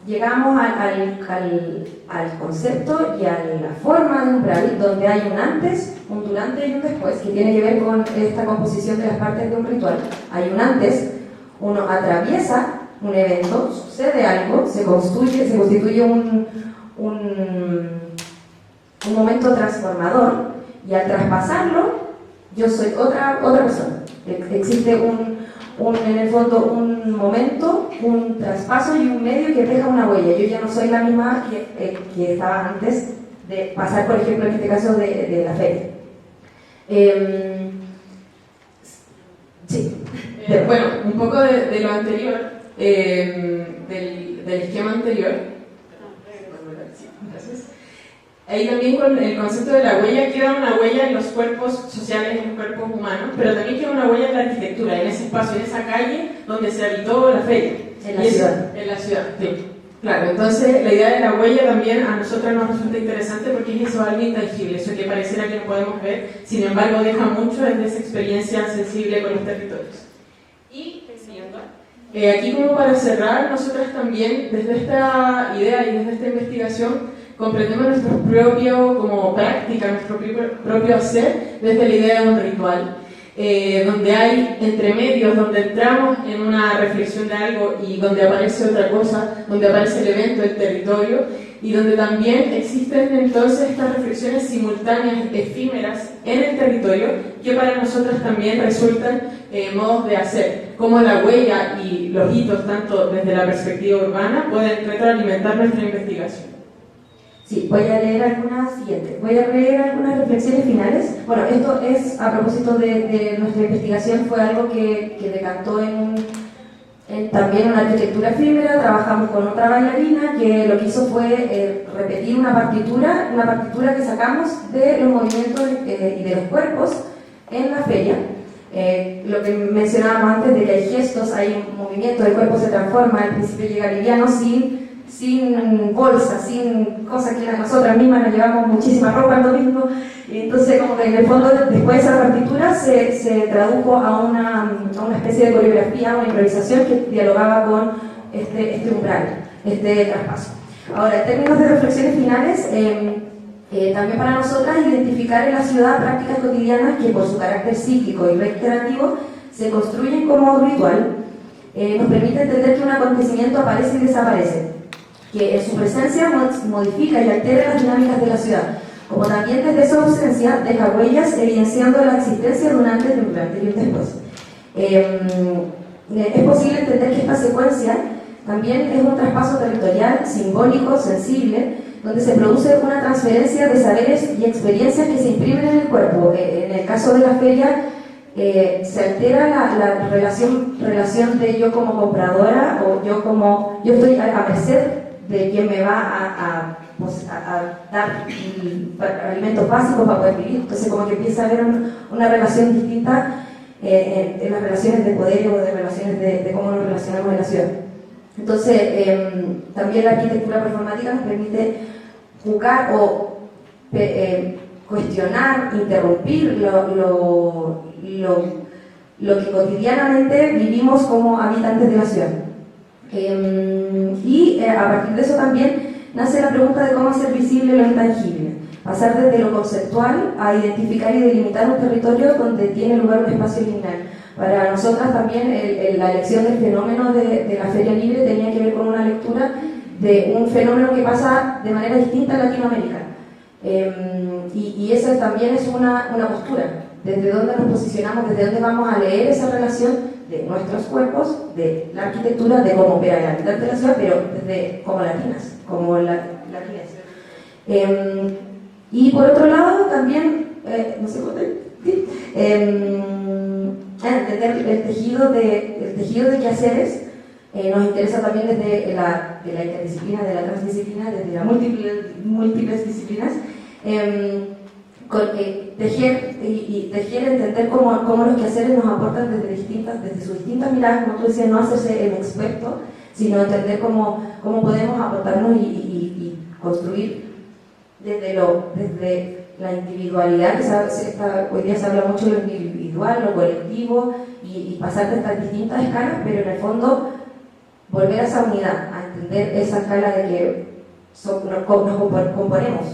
llegamos al concepto y a la forma de umbral, donde hay un antes, un durante y un después, que tiene que ver con esta composición de las partes de un ritual. Hay un antes, uno atraviesa un evento, sucede algo, se constituye un momento transformador, y al traspasarlo, yo soy otra persona. Existe en el fondo un momento, un traspaso y un medio que deja una huella. Yo ya no soy la misma que estaba antes de pasar, por ejemplo, en este caso de la feria. Sí. Bueno, un poco de lo anterior, del esquema anterior. Gracias. Ahí también con el concepto de la huella queda una huella en los cuerpos sociales, en los cuerpos humanos, pero también queda una huella en la arquitectura, en ese espacio, en esa calle donde se habitó la feria. En la ciudad. En la ciudad, sí. Claro, entonces la idea de la huella también a nosotros nos resulta interesante porque es eso, algo intangible, eso que pareciera que no podemos ver, sin embargo deja mucho desde esa experiencia sensible con los territorios. Y siguiendo, aquí como para cerrar, nosotros también desde esta idea y desde esta investigación comprendemos nuestro propio como práctica, nuestro propio hacer desde la idea de un ritual. donde hay entremedios, donde entramos en una reflexión de algo y donde aparece otra cosa, donde aparece el evento, el territorio, y donde también existen entonces estas reflexiones simultáneas, efímeras en el territorio, que para nosotras también resultan modos de hacer, como la huella y los hitos, tanto desde la perspectiva urbana, pueden retroalimentar nuestra investigación. Sí, voy a leer algunas siguientes. Voy a leer algunas reflexiones finales. Bueno, esto es a propósito de nuestra investigación, fue algo que decantó en también una arquitectura efímera. Trabajamos con otra bailarina que lo que hizo fue repetir una partitura que sacamos de los movimientos y de los cuerpos en la feria. Lo que mencionábamos antes de que hay gestos, hay un movimiento, el cuerpo se transforma, al principio llega liviano sin bolsa, sin cosas que nosotras mismas nos llevamos muchísima ropa al domingo, y entonces como que en el fondo después esa partitura se tradujo a una especie de coreografía, una improvisación que dialogaba con este umbral, este traspaso. Ahora, en términos de reflexiones finales, también para nosotras identificar en la ciudad prácticas cotidianas que por su carácter cíclico y reiterativo se construyen como ritual, nos permite entender que un acontecimiento aparece y desaparece, que en su presencia modifica y altera las dinámicas de la ciudad, como también desde su ausencia deja huellas evidenciando la existencia de un antes, de un durante y un después. Es posible entender que esta secuencia también es un traspaso territorial, simbólico, sensible, donde se produce una transferencia de saberes y experiencias que se imprimen en el cuerpo. En el caso de la feria, se altera la relación de yo como compradora o yo estoy a merced de quien me va a dar alimentos básicos para poder vivir. Entonces como que empieza a haber una relación distinta en las relaciones de poder o de relaciones de cómo nos relacionamos en la ciudad. Entonces también la arquitectura performática nos permite jugar o cuestionar, interrumpir lo que cotidianamente vivimos como habitantes de la ciudad. Y a partir de eso también nace la pregunta de cómo hacer visible lo intangible, pasar desde lo conceptual a identificar y delimitar un territorio donde tiene lugar un espacio liminal. Para nosotras también la elección del fenómeno de la Feria Libre tenía que ver con una lectura de un fenómeno que pasa de manera distinta en Latinoamérica. Y esa también es una postura, desde dónde nos posicionamos, desde dónde vamos a leer esa relación de nuestros cuerpos, de la arquitectura, de cómo opera el habitante de la ciudad, pero desde como latinas, como latinas. Y por otro lado también, no sé cómo entender el tejido de quehaceres. Nos interesa también desde la interdisciplina, de la transdisciplina, desde las múltiples disciplinas, tejer, entender cómo los quehaceres nos aportan desde sus distintas miradas, como tú decías, no hacerse el experto, sino entender cómo podemos aportarnos y construir desde la individualidad, que hoy día se habla mucho de lo individual, lo colectivo, y pasar de estas distintas escalas, pero en el fondo volver a esa unidad, a entender esa escala de que nos componemos.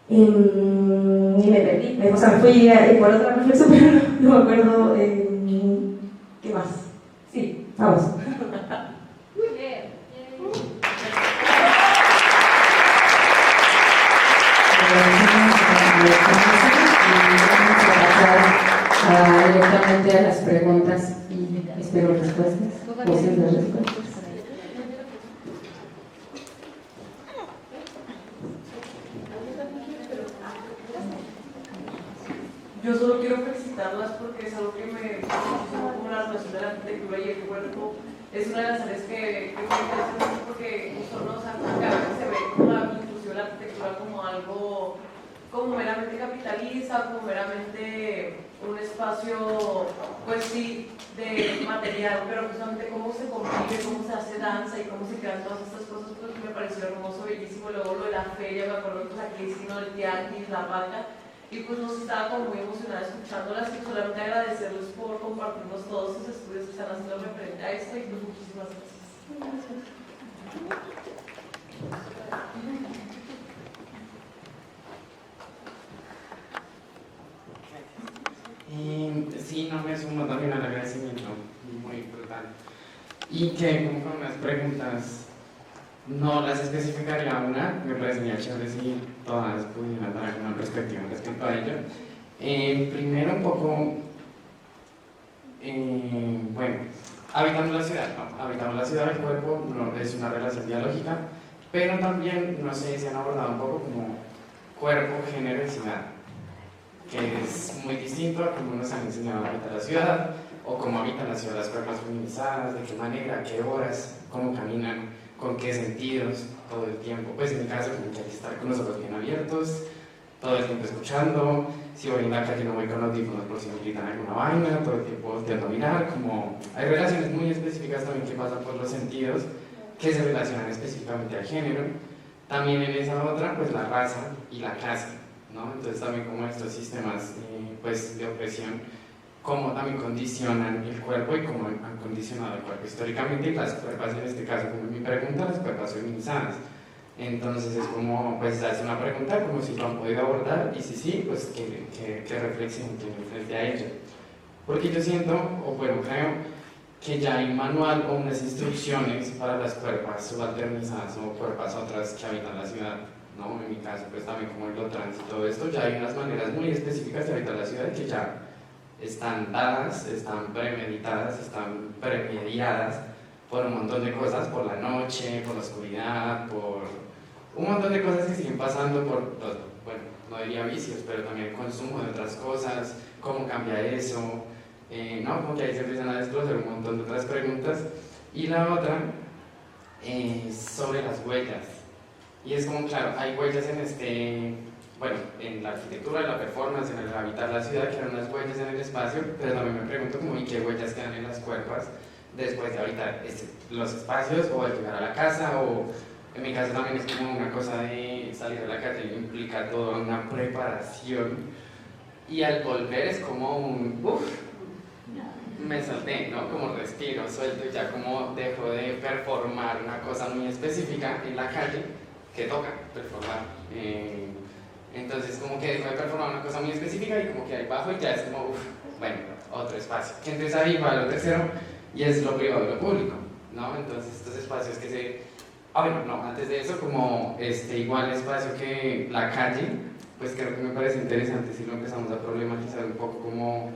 Y me perdí, o sea, me fui por otra reflexión, pero no me acuerdo qué más. Sí, vamos. Directamente a las preguntas y espero respuestas, posibles respuestas. Yo solo quiero felicitarlas porque es algo que me gustó como la relación de la arquitectura y el cuerpo. Es una de las áreas que me interesa mucho porque justo no, o sea, cada vez se ve como la inclusión de la arquitectura como algo como meramente capitalista, como meramente un espacio, pues sí, de material, pero justamente cómo se convive, cómo se hace danza y cómo se crean todas estas cosas, pues me pareció hermoso, bellísimo. Luego lo de la feria, me acuerdo que la Cristina, el tianguis, la vaca, y pues nos estaba como muy emocionada escuchándolas y solamente agradecerles por compartirnos todos sus estudios que están haciendo referente a esto y pues muchísimas gracias. y que como con unas preguntas, no las especificaría una, me parecería chévere si todas pudieran dar alguna perspectiva respecto a ello. Primero un poco, bueno, habitamos la ciudad, ¿no? Habitamos la ciudad, el cuerpo no, es una relación dialógica, pero también, no sé si han abordado un poco como cuerpo, género y ciudad, que es muy distinto a cómo nos han enseñado a habitar la ciudad, o cómo habitan la ciudad las cuerpos feminizadas, de qué manera, a qué horas, cómo caminan, con qué sentidos, todo el tiempo. Pues en mi caso, como que hay que estar con los ojos bien abiertos, todo el tiempo escuchando. Si voy en la calle no voy con audífonos por si me gritan alguna vaina, todo el tiempo volteando a mirar. Como hay relaciones muy específicas también que pasan por los sentidos, que se relacionan específicamente al género. También en esa otra, pues la raza y la clase, ¿no? Entonces también como estos sistemas pues, de opresión, cómo también condicionan el cuerpo y cómo han condicionado el cuerpo históricamente, y las cuerpas, en este caso, como en mi pregunta, las cuerpas feminizadas. Entonces es como, pues hace una pregunta como si lo han podido abordar, y si sí, pues que reflexión tienen frente a ella. Porque yo siento, o bueno, creo que ya hay un manual o unas instrucciones para las cuerpas subalternizadas o cuerpas otras que habitan la ciudad, ¿no? En mi caso, pues también como el trans y todo esto, ya hay unas maneras muy específicas de habitar la ciudad que ya están dadas, están premeditadas, están premediadas por un montón de cosas, por la noche, por la oscuridad, por un montón de cosas que siguen pasando, por los, bueno, no diría vicios, pero también el consumo de otras cosas, cómo cambia eso, ¿no? Como que ahí se empiezan a desglosar un montón de otras preguntas. Y la otra sobre las huellas. Y es como, claro, hay huellas bueno, en la arquitectura, en la performance, en el habitar la ciudad, que eran unas huellas en el espacio, pero también me pregunto como, ¿y qué huellas quedan en las cuerpas después de habitar los espacios o al llegar a la casa? O en mi caso también es como una cosa de salir a la calle, implica toda una preparación, y al volver es como un me solté, ¿no? Como respiro, suelto y ya como dejo de performar una cosa muy específica en la calle que toca performar. Entonces como que dejo de performar una cosa muy específica y como que ahí bajo y ya es como, bueno, otro espacio. Que entonces ahí va lo tercero y es lo privado y lo público, ¿no? Entonces estos espacios que se... bueno, no, antes de eso como igual espacio que la calle, pues creo que me parece interesante si lo empezamos a problematizar un poco como...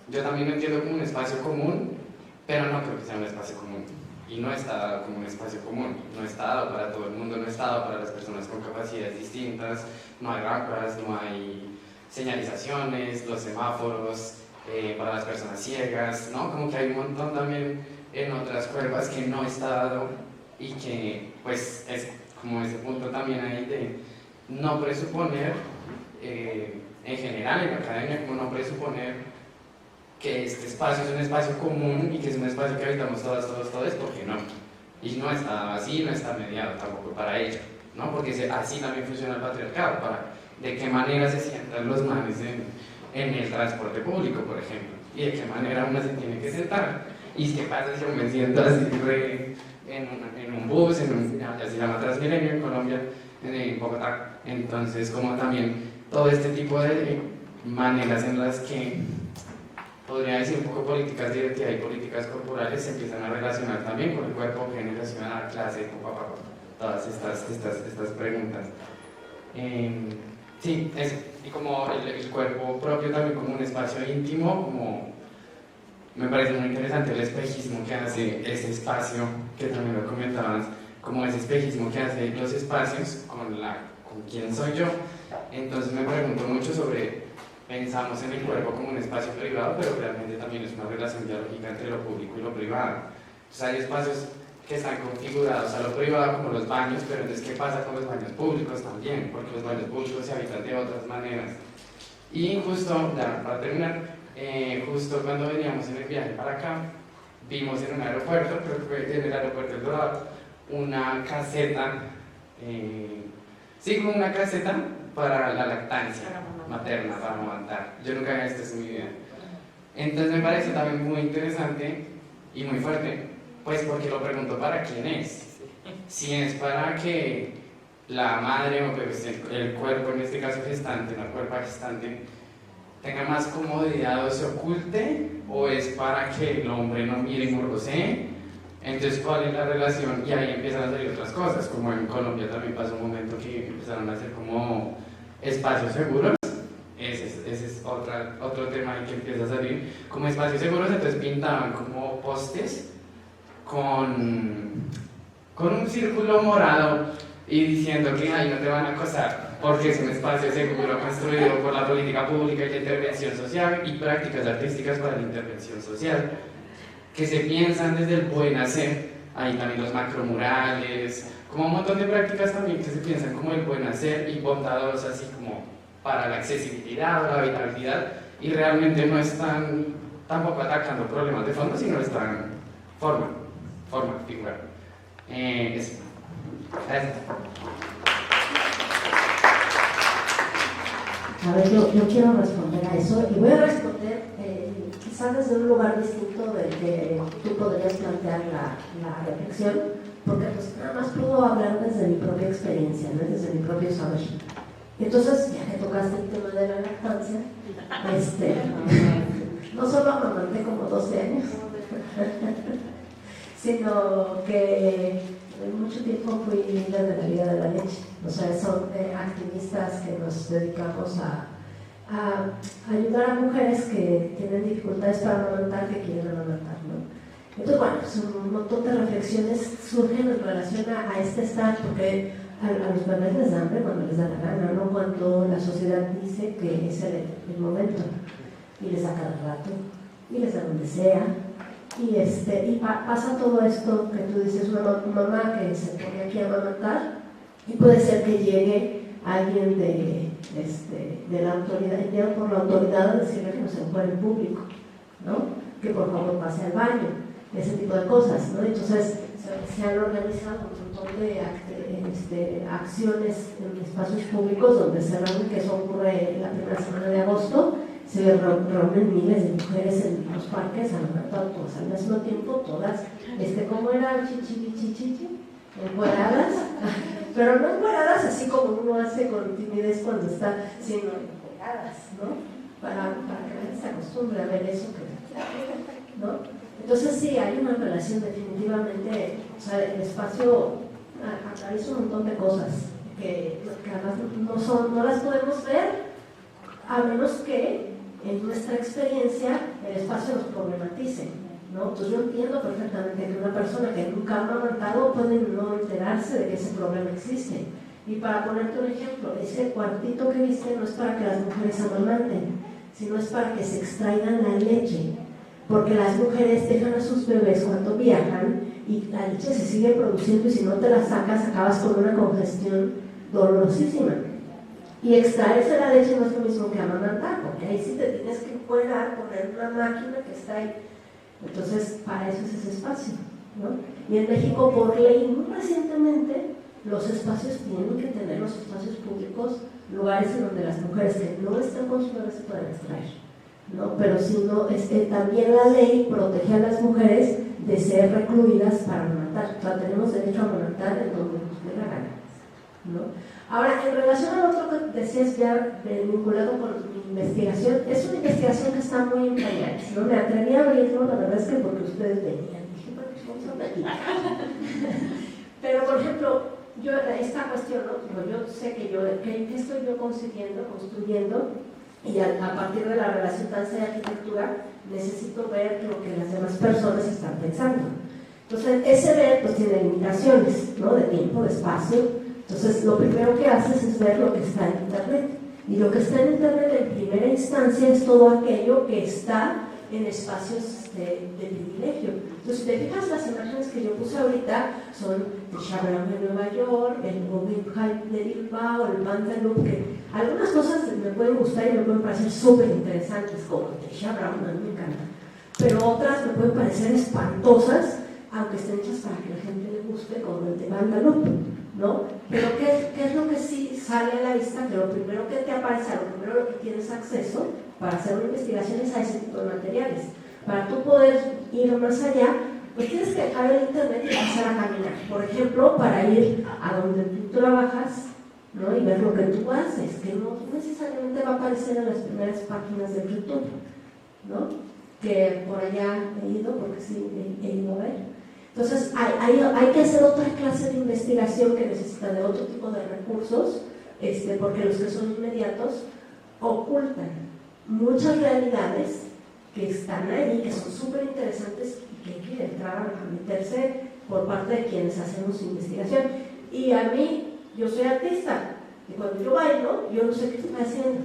Yo también lo entiendo como un espacio común, pero no creo que sea un espacio común. Y no está dado como un espacio común, no está dado para todo el mundo, no está dado para las personas con capacidades distintas, no hay rampas, no hay señalizaciones, los semáforos, para las personas ciegas, ¿no? Como que hay un montón también en otras cuerpas que no está dado y que pues es como ese punto también ahí de no presuponer, en general en la academia, como no presuponer que este espacio es un espacio común y que es un espacio que habitamos todos, ¿por qué no? Y no está así, no está mediado tampoco para ello, ¿no? Porque así también funciona el patriarcado, de qué manera se sientan los manes en el transporte público, por ejemplo, y de qué manera uno se tiene que sentar, y qué pasa si yo me siento así en un bus, ya se llama Transmilenio en Colombia, en Bogotá. Entonces como también todo este tipo de maneras en las que podría decir un poco políticas de identidad y políticas corporales se empiezan a relacionar también con el cuerpo, género, ciudad, clase, todas estas preguntas. Sí, eso. Y como el cuerpo propio también como un espacio íntimo, como me parece muy interesante el espejismo que hace ese espacio, que también lo comentabas, como ese espejismo que hace los espacios con quién soy yo. Entonces me pregunto mucho sobre... Pensamos en el cuerpo como un espacio privado, pero realmente también es una relación dialógica entre lo público y lo privado. Entonces hay espacios que están configurados a lo privado, como los baños, pero entonces ¿qué pasa con los baños públicos también? Porque los baños públicos se habitan de otras maneras. Y justo, ya, para terminar, justo cuando veníamos en el viaje para acá, vimos en un aeropuerto, creo que fue en el aeropuerto del Dorado, una caseta, sí, como una caseta para la lactancia materna, para amamantar. Yo nunca había visto eso en mi vida. Entonces me parece también muy interesante y muy fuerte, pues porque lo pregunto para quién es. Si es para que la madre o pues el cuerpo, en este caso gestante, la cuerpa gestante, tenga más comodidad o se oculte, o es para que el hombre no mire y morbosee, Entonces, ¿cuál es la relación? Y ahí empiezan a salir otras cosas, como en Colombia también pasó un momento que empezaron a hacer como espacios seguros. Ese es otro tema ahí que empieza a salir. Como espacios seguros, entonces pintaban como postes con un círculo morado y diciendo que ahí no te van a acosar porque es un espacio seguro construido por la política pública y la intervención social y prácticas artísticas para la intervención social que se piensan desde el buen hacer. Ahí también los macromurales, como un montón de prácticas también que se piensan como el buen hacer y bondadosas así como para la accesibilidad o la habitabilidad, y realmente no están tampoco atacando problemas de fondo, sino están forma figurar. Eso. Gracias. A ver, yo quiero responder a eso y voy a responder quizás desde un lugar distinto del que tú podrías plantear la reflexión, porque pues nada más puedo hablar desde mi propia experiencia, ¿no? Desde mi propio saber. Entonces, ya que tocaste el tema de la lactancia, no solo amamanté como 12 años, sino que mucho tiempo fui líder de la Liga de la Leche. O sea, son activistas que nos dedicamos a ayudar a mujeres que tienen dificultades para amamantar, que quieren amamantar, ¿no? Entonces, bueno, pues un montón de reflexiones surgen en relación a este estar, porque a los bebés les da hambre cuando les da la gana, no cuando la sociedad dice que es el momento, y les da cada rato, y les da donde sea. Y pasa todo esto que tú dices, una mamá que se pone aquí a amamantar, y puede ser que llegue alguien de la autoridad, por la autoridad, a decirle que no se encuentre en público, ¿no? Que por favor pase al baño, ese tipo de cosas, ¿no? Entonces se han organizado un montón de acciones en espacios públicos donde se reúnen, que eso ocurre la primera semana de agosto. Se reúnen miles de mujeres en los parques, todas al mismo tiempo, todas, ¿cómo era? Chichi, encueradas, pero no encueradas así como uno hace con timidez cuando está, sino encueradas, ¿no? Para que la gente se acostumbre a ver eso, ¿no? Entonces sí, hay una relación definitivamente, o sea, el espacio atraviesa un montón de cosas que además no las podemos ver a menos que en nuestra experiencia el espacio nos problematice, ¿no? Entonces yo entiendo perfectamente que una persona que nunca ha amamantado puede no enterarse de que ese problema existe. Y para ponerte un ejemplo, ese cuartito que viste no es para que las mujeres amamanten, sino es para que se extraigan la leche, porque las mujeres dejan a sus bebés cuando viajan y la leche se sigue produciendo, y si no te la sacas acabas con una congestión dolorosísima. Y extraerse la leche no es lo mismo que amamantar, porque ahí sí te tienes que encuadrar, poner una máquina que está ahí. Entonces, para eso es ese espacio, ¿no? Y en México, por ley, muy recientemente, los espacios tienen que tener, los espacios públicos, lugares en donde las mujeres que no están con sus bebés se pueden extraer, ¿no? Pero si no, también la ley protege a las mujeres de ser recluidas para amamantar. O sea, tenemos derecho a amamantar en donde nos dé la gana, ¿no? Ahora, en relación al otro que decías ya vinculado con mi investigación, es una investigación que está muy en pañales, ¿no? Me atreví a abrirlo, la verdad es que porque ustedes venían, dije, bueno, vamos a platicar. Pero, por ejemplo, yo esta cuestión, ¿no? Yo sé que ¿qué estoy yo construyendo, y a partir de la relación danza y arquitectura, necesito ver lo que las demás personas están pensando. Entonces, ese ver, pues tiene limitaciones, ¿no? De tiempo, de espacio. Entonces, lo primero que haces es ver lo que está en Internet. Y lo que está en Internet en primera instancia es todo aquello que está en espacios de privilegio. Entonces, si te fijas, las imágenes que yo puse ahorita son el Shabram de Nueva York, el Guggenheim de Bilbao, el Pantalub, que algunas cosas me pueden gustar y me pueden parecer súper interesantes, como el de Shabram, a mí me encanta. Pero otras me pueden parecer espantosas, aunque estén hechas para que la gente le guste, como el de Pantalub, ¿no? Pero ¿qué es lo que sí sale a la vista? Que lo primero que te aparece, lo primero que tienes acceso para hacer una investigación es a ese tipo de materiales. Para tú poder ir más allá, pues tienes que dejar el Internet y empezar a caminar. Por ejemplo, para ir a donde tú trabajas, ¿no? Y ver lo que tú haces, que no necesariamente va a aparecer en las primeras páginas de YouTube, ¿no? Que por allá he ido, porque sí he ido a ver. Entonces hay que hacer otra clase de investigación que necesita de otro tipo de recursos, porque los que son inmediatos ocultan muchas realidades que están ahí, que son súper interesantes y que hay que entrar a meterse por parte de quienes hacemos investigación. Y a mí, yo soy artista, y cuando yo bailo, yo no sé qué estoy haciendo,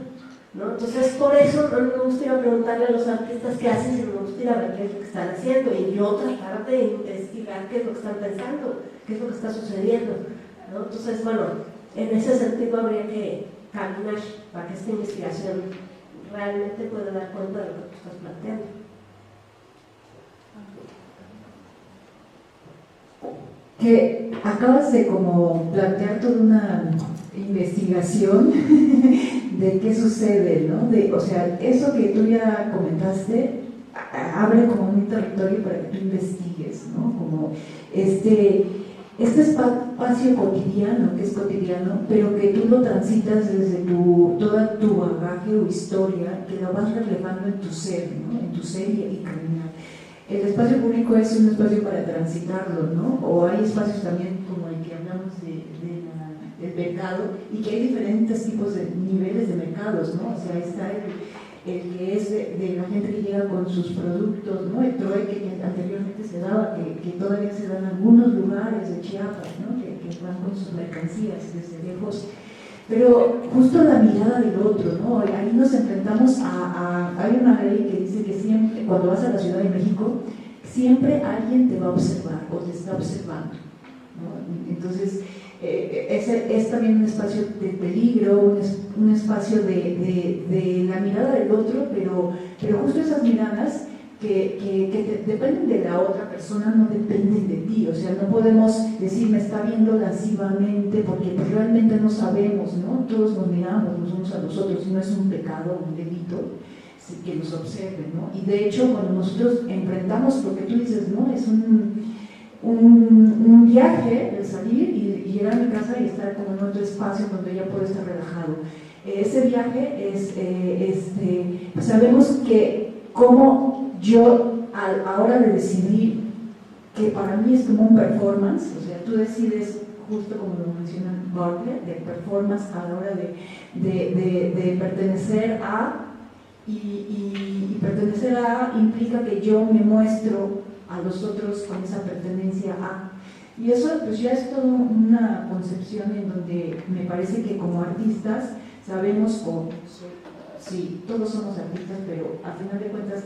¿no? Entonces, por eso no me gusta ir a preguntarle a los artistas qué hacen, sino me gusta ir a ver qué es lo que están haciendo y yo tratar de investigar qué es lo que están pensando, qué es lo que está sucediendo, ¿no? Entonces, bueno, en ese sentido habría que caminar para que esta investigación realmente pueda dar cuenta de lo que tú estás planteando. Que acabas de como plantear toda una investigación de qué sucede, ¿no? O sea, eso que tú ya comentaste abre como un territorio para que tú investigues, ¿no? Como este espacio cotidiano, que es cotidiano, pero que tú lo transitas desde toda tu bagaje o historia, que lo vas reflejando en tu ser, ¿no? En tu ser y caminar. El espacio público es un espacio para transitarlo, ¿no? O hay espacios también como el que hablamos del mercado, y que hay diferentes tipos de niveles de mercados, ¿no? O sea, está el que es de la gente que llega con sus productos, ¿no? El trueque que anteriormente se daba, que todavía se da en algunos lugares de Chiapas, ¿no? Que van con sus mercancías desde lejos. Pero justo la mirada del otro, ¿no? Ahí nos enfrentamos hay una ley que dice que siempre, cuando vas a la Ciudad de México, siempre alguien te va a observar o te está observando, ¿no? Entonces, es también un espacio de peligro, un espacio de la mirada del otro, pero justo esas miradas que dependen de la otra persona, no dependen de ti. O sea, no podemos decir me está viendo lascivamente, porque pues realmente no sabemos, ¿no? Todos nos miramos los unos a los otros, y no es un pecado, un delito que nos observen, ¿no? Y de hecho, cuando nosotros enfrentamos lo que tú dices, ¿no? Es un viaje el salir y llegar a mi casa y estar como en otro espacio donde ya puedo estar relajado. Ese viaje es, sabemos que como yo a la hora de decidir, que para mí es como un performance, o sea, tú decides, justo como lo menciona Bartlett, de performance a la hora de pertenecer a, y pertenecer a implica que yo me muestro a los otros con esa pertenencia a. Y eso pues ya es toda una concepción en donde me parece que como artistas sabemos, sí, todos somos artistas, pero al final de cuentas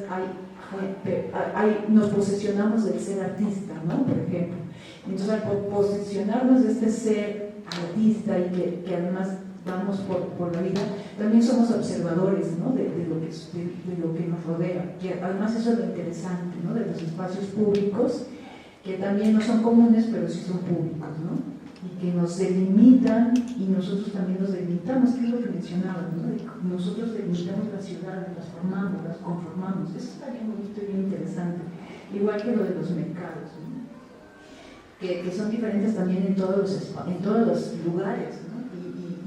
nos posesionamos del ser artista, ¿no? Por ejemplo. Entonces, al posesionarnos de este ser artista y que además vamos por la vida, también somos observadores, ¿no? de lo que nos rodea, que además eso es lo interesante, ¿no? De los espacios públicos, que también no son comunes, pero sí son públicos, ¿no? Y que nos delimitan, y nosotros también nos delimitamos, que es lo que mencionaba, ¿no? Nosotros delimitamos la ciudad, las formamos, las conformamos. Eso está bien bonito y bien interesante, igual que lo de los mercados, ¿no? Que son diferentes también en todos los lugares, ¿no?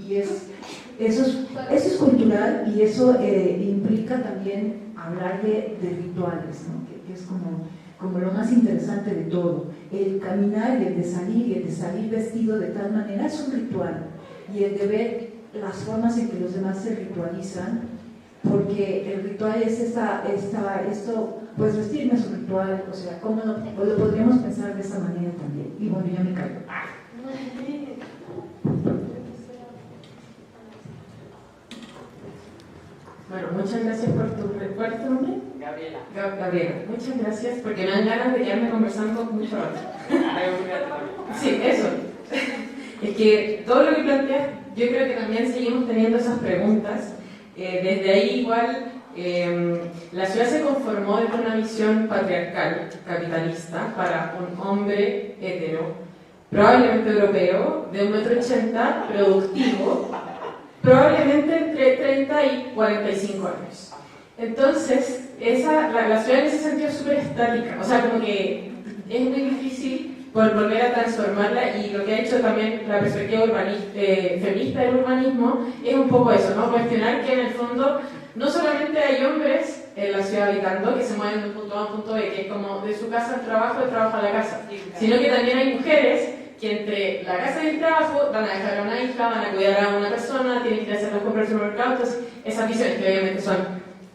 Y eso es cultural, y eso implica también hablar de rituales, ¿no? Que es como lo más interesante de todo. El caminar y el de salir vestido de tal manera es un ritual, y el de ver las formas en que los demás se ritualizan, porque el ritual es esto, pues vestirme es un ritual, o sea, ¿cómo lo podríamos pensar de esa manera también? Y bueno, ya me caigo. Bueno, muchas gracias por ¿cuál es tu nombre? Gabriela. Gabriela, muchas gracias, porque me dan ganas de quedarme conversando mucho rato. Sí, eso. Es que todo lo que planteas, yo creo que también seguimos teniendo esas preguntas. Desde ahí igual, la ciudad se conformó desde una visión patriarcal, capitalista, para un hombre hetero, probablemente europeo, de 1,80 m, productivo, probablemente entre 30 y 45 años. Entonces, la ciudad en ese sentido es súper estática, o sea, como que es muy difícil volver a transformarla, y lo que ha hecho también la perspectiva feminista del urbanismo es un poco eso, ¿no? Cuestionar que en el fondo no solamente hay hombres en la ciudad habitando, que se mueven de un punto A a un punto B, que es como de su casa al trabajo, del trabajo a la casa, sino que también hay mujeres que entre la casa y el trabajo van a dejar a una hija, van a cuidar a una persona, tienen que ir a hacer las compras al supermercado. Entonces esas visiones que obviamente son,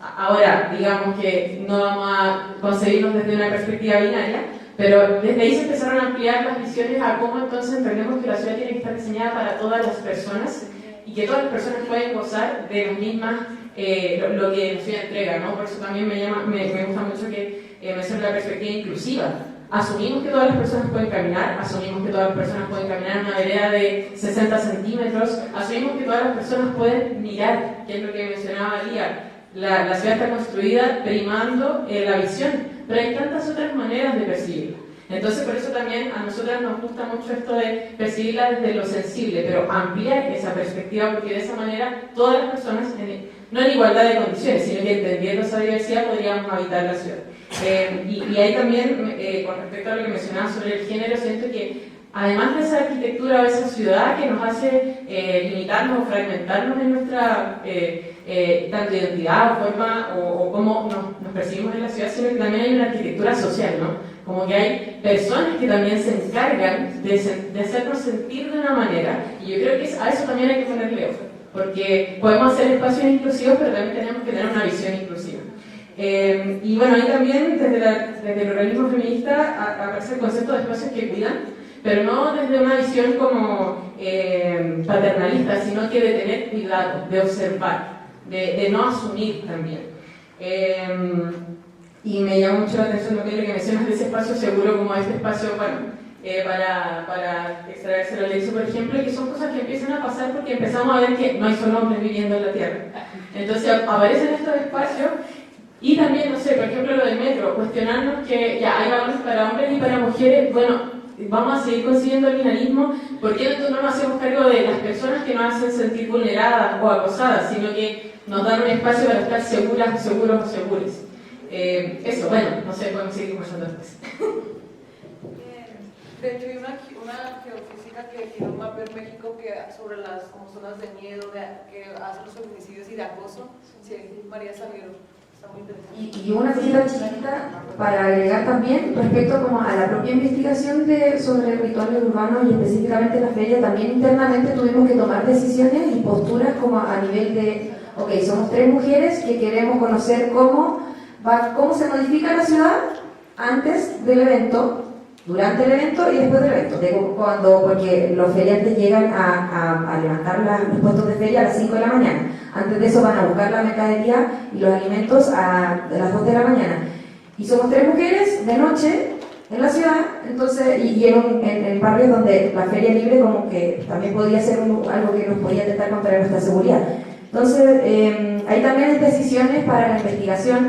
ahora digamos que no vamos a concebirnos desde una perspectiva binaria, pero desde ahí se empezaron a ampliar las visiones a cómo entonces entendemos que la ciudad tiene que estar diseñada para todas las personas y que todas las personas pueden gozar de las mismas, lo que la ciudad entrega, ¿no? Por eso también me gusta mucho que mencione la perspectiva inclusiva. Asumimos que todas las personas pueden caminar, asumimos que todas las personas pueden caminar en una vereda de 60 centímetros, asumimos que todas las personas pueden mirar, que es lo que mencionaba Lía. La ciudad está construida primando la visión, pero hay tantas otras maneras de percibirla. Entonces, por eso también a nosotras nos gusta mucho esto de percibirla desde lo sensible, pero ampliar esa perspectiva, porque de esa manera todas las personas, no en igualdad de condiciones, sino que entendiendo esa diversidad podríamos habitar la ciudad. Y ahí también, con respecto a lo que mencionaba sobre el género, siento que además de esa arquitectura o esa ciudad que nos hace limitarnos o fragmentarnos en nuestra tanto identidad o forma o cómo nos percibimos en la ciudad, sino que también hay una arquitectura social, ¿no? Como que hay personas que también se encargan de hacernos sentir de una manera, y yo creo que a eso también hay que ponerle ojo, porque podemos hacer espacios inclusivos, pero también tenemos que tener una visión inclusiva. Y bueno, ahí también desde el organismo feminista aparece el concepto de espacios que cuidan, pero no desde una visión como paternalista, sino que de tener cuidado, de observar, de no asumir también. Y me llama mucho la atención lo que mencionas de ese espacio seguro, como este espacio, bueno, para extraerse la leche, por ejemplo, y que son cosas que empiezan a pasar porque empezamos a ver que no hay solo hombres viviendo en la Tierra. Entonces aparecen estos espacios. Y también, no sé, por ejemplo, lo del metro, cuestionarnos que ya hay vagones para hombres y para mujeres. Bueno, vamos a seguir consiguiendo el binarismo. ¿Por qué no nos hacemos cargo de las personas que nos hacen sentir vulneradas o acosadas, sino que nos dan un espacio para estar seguras, seguros o seguros? Eso, bueno, no sé, podemos seguir conversando después. De hecho, hay una geofísica que quiero mapear México sobre las como zonas de miedo, que hacen los feminicidios y de acoso. Sí, María Salguero. Y una cosita chiquita para agregar también respecto como a la propia investigación sobre rituales urbanos y específicamente la feria, también internamente tuvimos que tomar decisiones y posturas como a nivel de, ok, somos 3 mujeres que queremos conocer cómo se modifica la ciudad antes del evento, durante el evento y después del evento, porque los feriantes llegan a levantar los puestos de feria a las 5 de la mañana. Antes de eso van a buscar la mercadería y los alimentos a las 2 de la mañana. Y somos 3 mujeres de noche en la ciudad, entonces, y en barrios donde la feria libre como que también podía ser algo que nos podía intentar contra nuestra seguridad. Entonces, hay también decisiones para la investigación,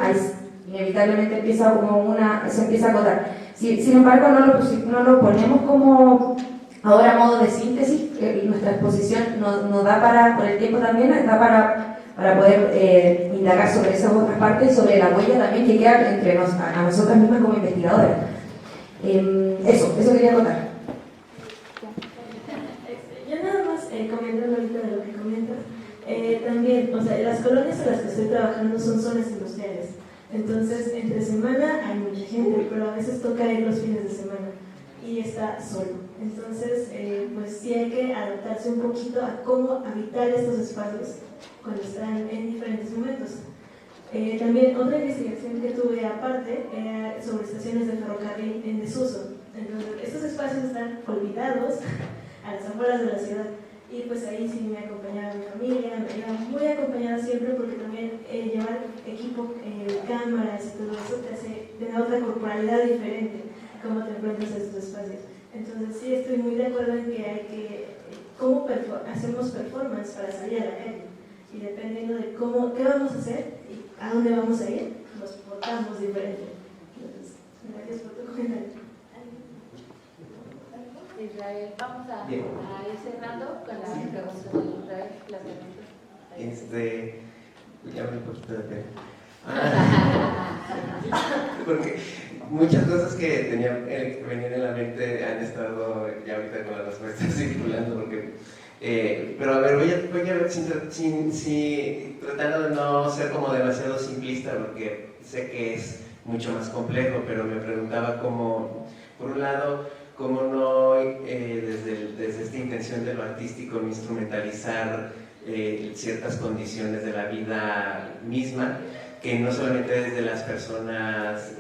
inevitablemente se empieza a acotar. Sin embargo, no lo ponemos como ahora modo de síntesis. Nuestra exposición nos da por el tiempo también, da para poder indagar sobre esas otras partes y sobre la huella también que queda entre a nosotras mismas como investigadoras. Eso quería contar. Yo nada más comentando ahorita de lo que comentas, también, o sea, las colonias en las que estoy trabajando son zonas industriales. Entonces, entre semana hay mucha gente, pero a veces toca ir los fines de semana y está solo. Entonces, pues sí hay que adaptarse un poquito a cómo habitar estos espacios cuando están en diferentes momentos. También otra investigación que tuve aparte era sobre estaciones de ferrocarril en desuso. Entonces, estos espacios están olvidados a las afueras de la ciudad. Y pues ahí sí me acompañaba mi familia, me iba muy acompañada siempre porque también llevar equipo, cámaras y todo eso te da otra corporalidad diferente, cómo te encuentras en estos espacios. Entonces sí estoy muy de acuerdo en que hay que, cómo hacemos performance para salir a la calle. Y dependiendo de qué vamos a hacer y a dónde vamos a ir, nos portamos diferente. Entonces, gracias por tu comentario. Israel, vamos a ir cerrando con las preguntas de Israel. Ya me un poquito de pena. Porque muchas cosas que venían en la mente han estado ya ahorita con las respuestas circulando, porque Pero a ver, voy a ver si tratando de no ser como demasiado simplista, porque sé que es mucho más complejo, pero me preguntaba cómo, por un lado, cómo no desde esta intención de lo artístico no instrumentalizar ciertas condiciones de la vida misma, que no solamente desde las personas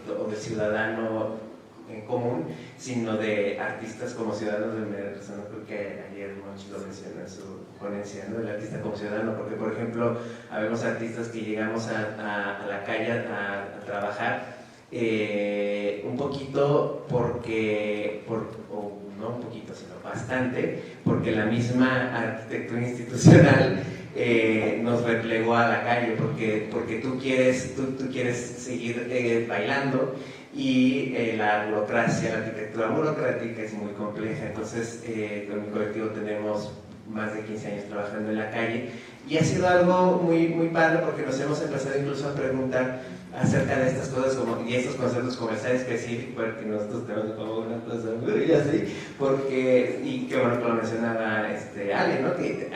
o del ciudadano en común, sino de artistas como ciudadanos del medio. Creo que ayer Monchi lo mencionó en su ponencia, ¿no? El artista como ciudadano, porque por ejemplo, habemos artistas que llegamos a la calle a trabajar un poquito porque, o no un poquito, sino bastante, porque la misma arquitectura institucional nos replegó a la calle, porque tú quieres seguir bailando, y la burocracia, la arquitectura burocrática es muy compleja. Entonces con mi colectivo tenemos más de 15 años trabajando en la calle y ha sido algo muy, muy padre, porque nos hemos empezado incluso a preguntar acerca de estas cosas y estos conceptos comerciales específicos, porque nosotros tenemos como una cosa y así, y qué bueno que lo mencionaba Ale, ¿no? Que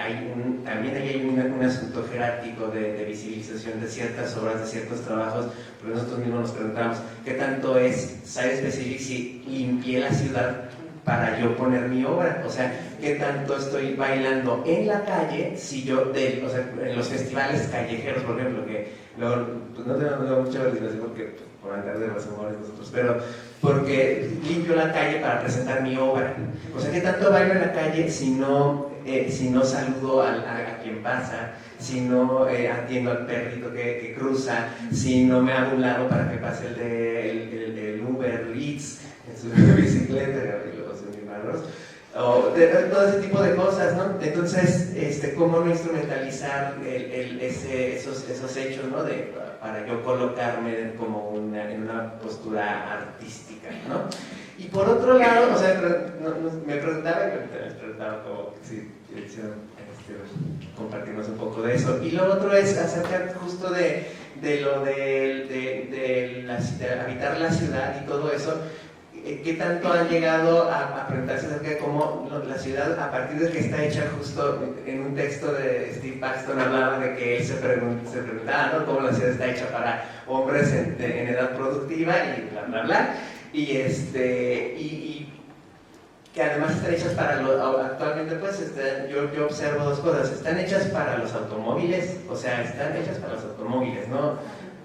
también hay un asunto jerárquico de visibilización de ciertas obras, de ciertos trabajos, porque nosotros mismos nos preguntamos qué tanto es Site Specific si limpié la ciudad para yo poner mi obra, o sea, qué tanto estoy bailando en la calle si yo, o sea, en los festivales callejeros, por ejemplo, que luego, pues no tenemos mucha verificación porque por andar de los humores nosotros, pero porque limpio la calle para presentar mi obra, o sea, qué tanto bailo en la calle si no saludo a quien pasa, si no atiendo al perrito que cruza, si no me hago un lado para que pase el Uber Eats en su bicicleta, o todo ese tipo de cosas, ¿no? Entonces, ¿cómo no instrumentalizar esos hechos, ¿no? Para yo colocarme como en una postura artística, ¿no? Y por otro lado, o sea, me preguntaba como si compartimos un poco de eso. Y lo otro es acerca justo de lo de habitar la ciudad y todo eso. ¿Qué tanto han llegado a preguntarse acerca de cómo la ciudad, a partir de que está hecha, justo en un texto de Steve Paxton hablaba de que él se preguntaba, ¿no? Cómo la ciudad está hecha para hombres en edad productiva y bla, bla, bla, y que además están hechas actualmente pues yo observo dos cosas, están hechas para los automóviles, o sea, están hechas para los automóviles, ¿no?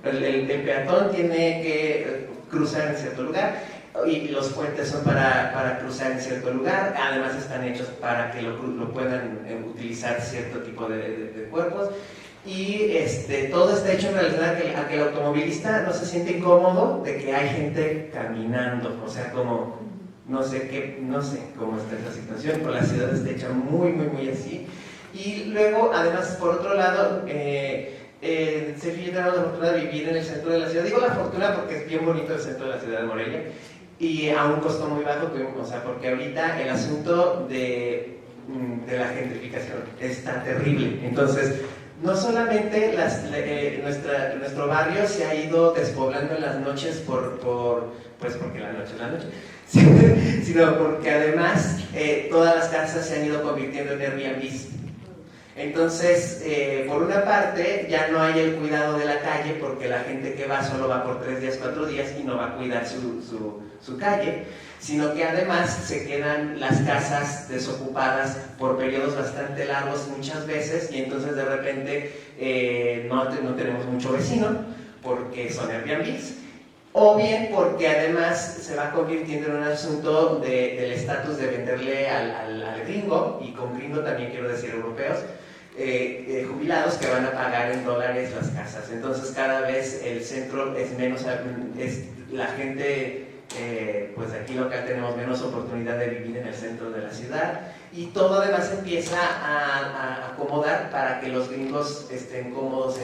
El peatón tiene que cruzar en cierto lugar, y los puentes son para cruzar en cierto lugar, además están hechos para que lo puedan utilizar cierto tipo de cuerpos, y todo está hecho en realidad a que el automovilista no se siente incómodo de que hay gente caminando, o sea, como no sé cómo está esa situación, pero la ciudad está hecha muy, muy, muy así. Y luego, además, por otro lado, Sergio y yo tenemos la fortuna de vivir en el centro de la ciudad. Digo la fortuna porque es bien bonito el centro de la ciudad de Morelia, y a un costo muy bajo, o sea, porque ahorita el asunto de la gentrificación está terrible. Entonces, no solamente nuestro barrio se ha ido despoblando en las noches pues porque la noche es la noche, sino porque además todas las casas se han ido convirtiendo en Airbnbs. Entonces, por una parte, ya no hay el cuidado de la calle, porque la gente que va solo va por 3 días, 4 días y no va a cuidar su calle, sino que además se quedan las casas desocupadas por periodos bastante largos muchas veces, y entonces de repente no tenemos mucho vecino porque son Airbnbs, o bien porque además se va convirtiendo en un asunto del estatus de venderle al gringo, y con gringo también quiero decir europeos, jubilados que van a pagar en dólares las casas. Entonces cada vez el centro es menos, la gente pues aquí local tenemos menos oportunidad de vivir en el centro de la ciudad, y todo además empieza a acomodar para que los gringos estén cómodos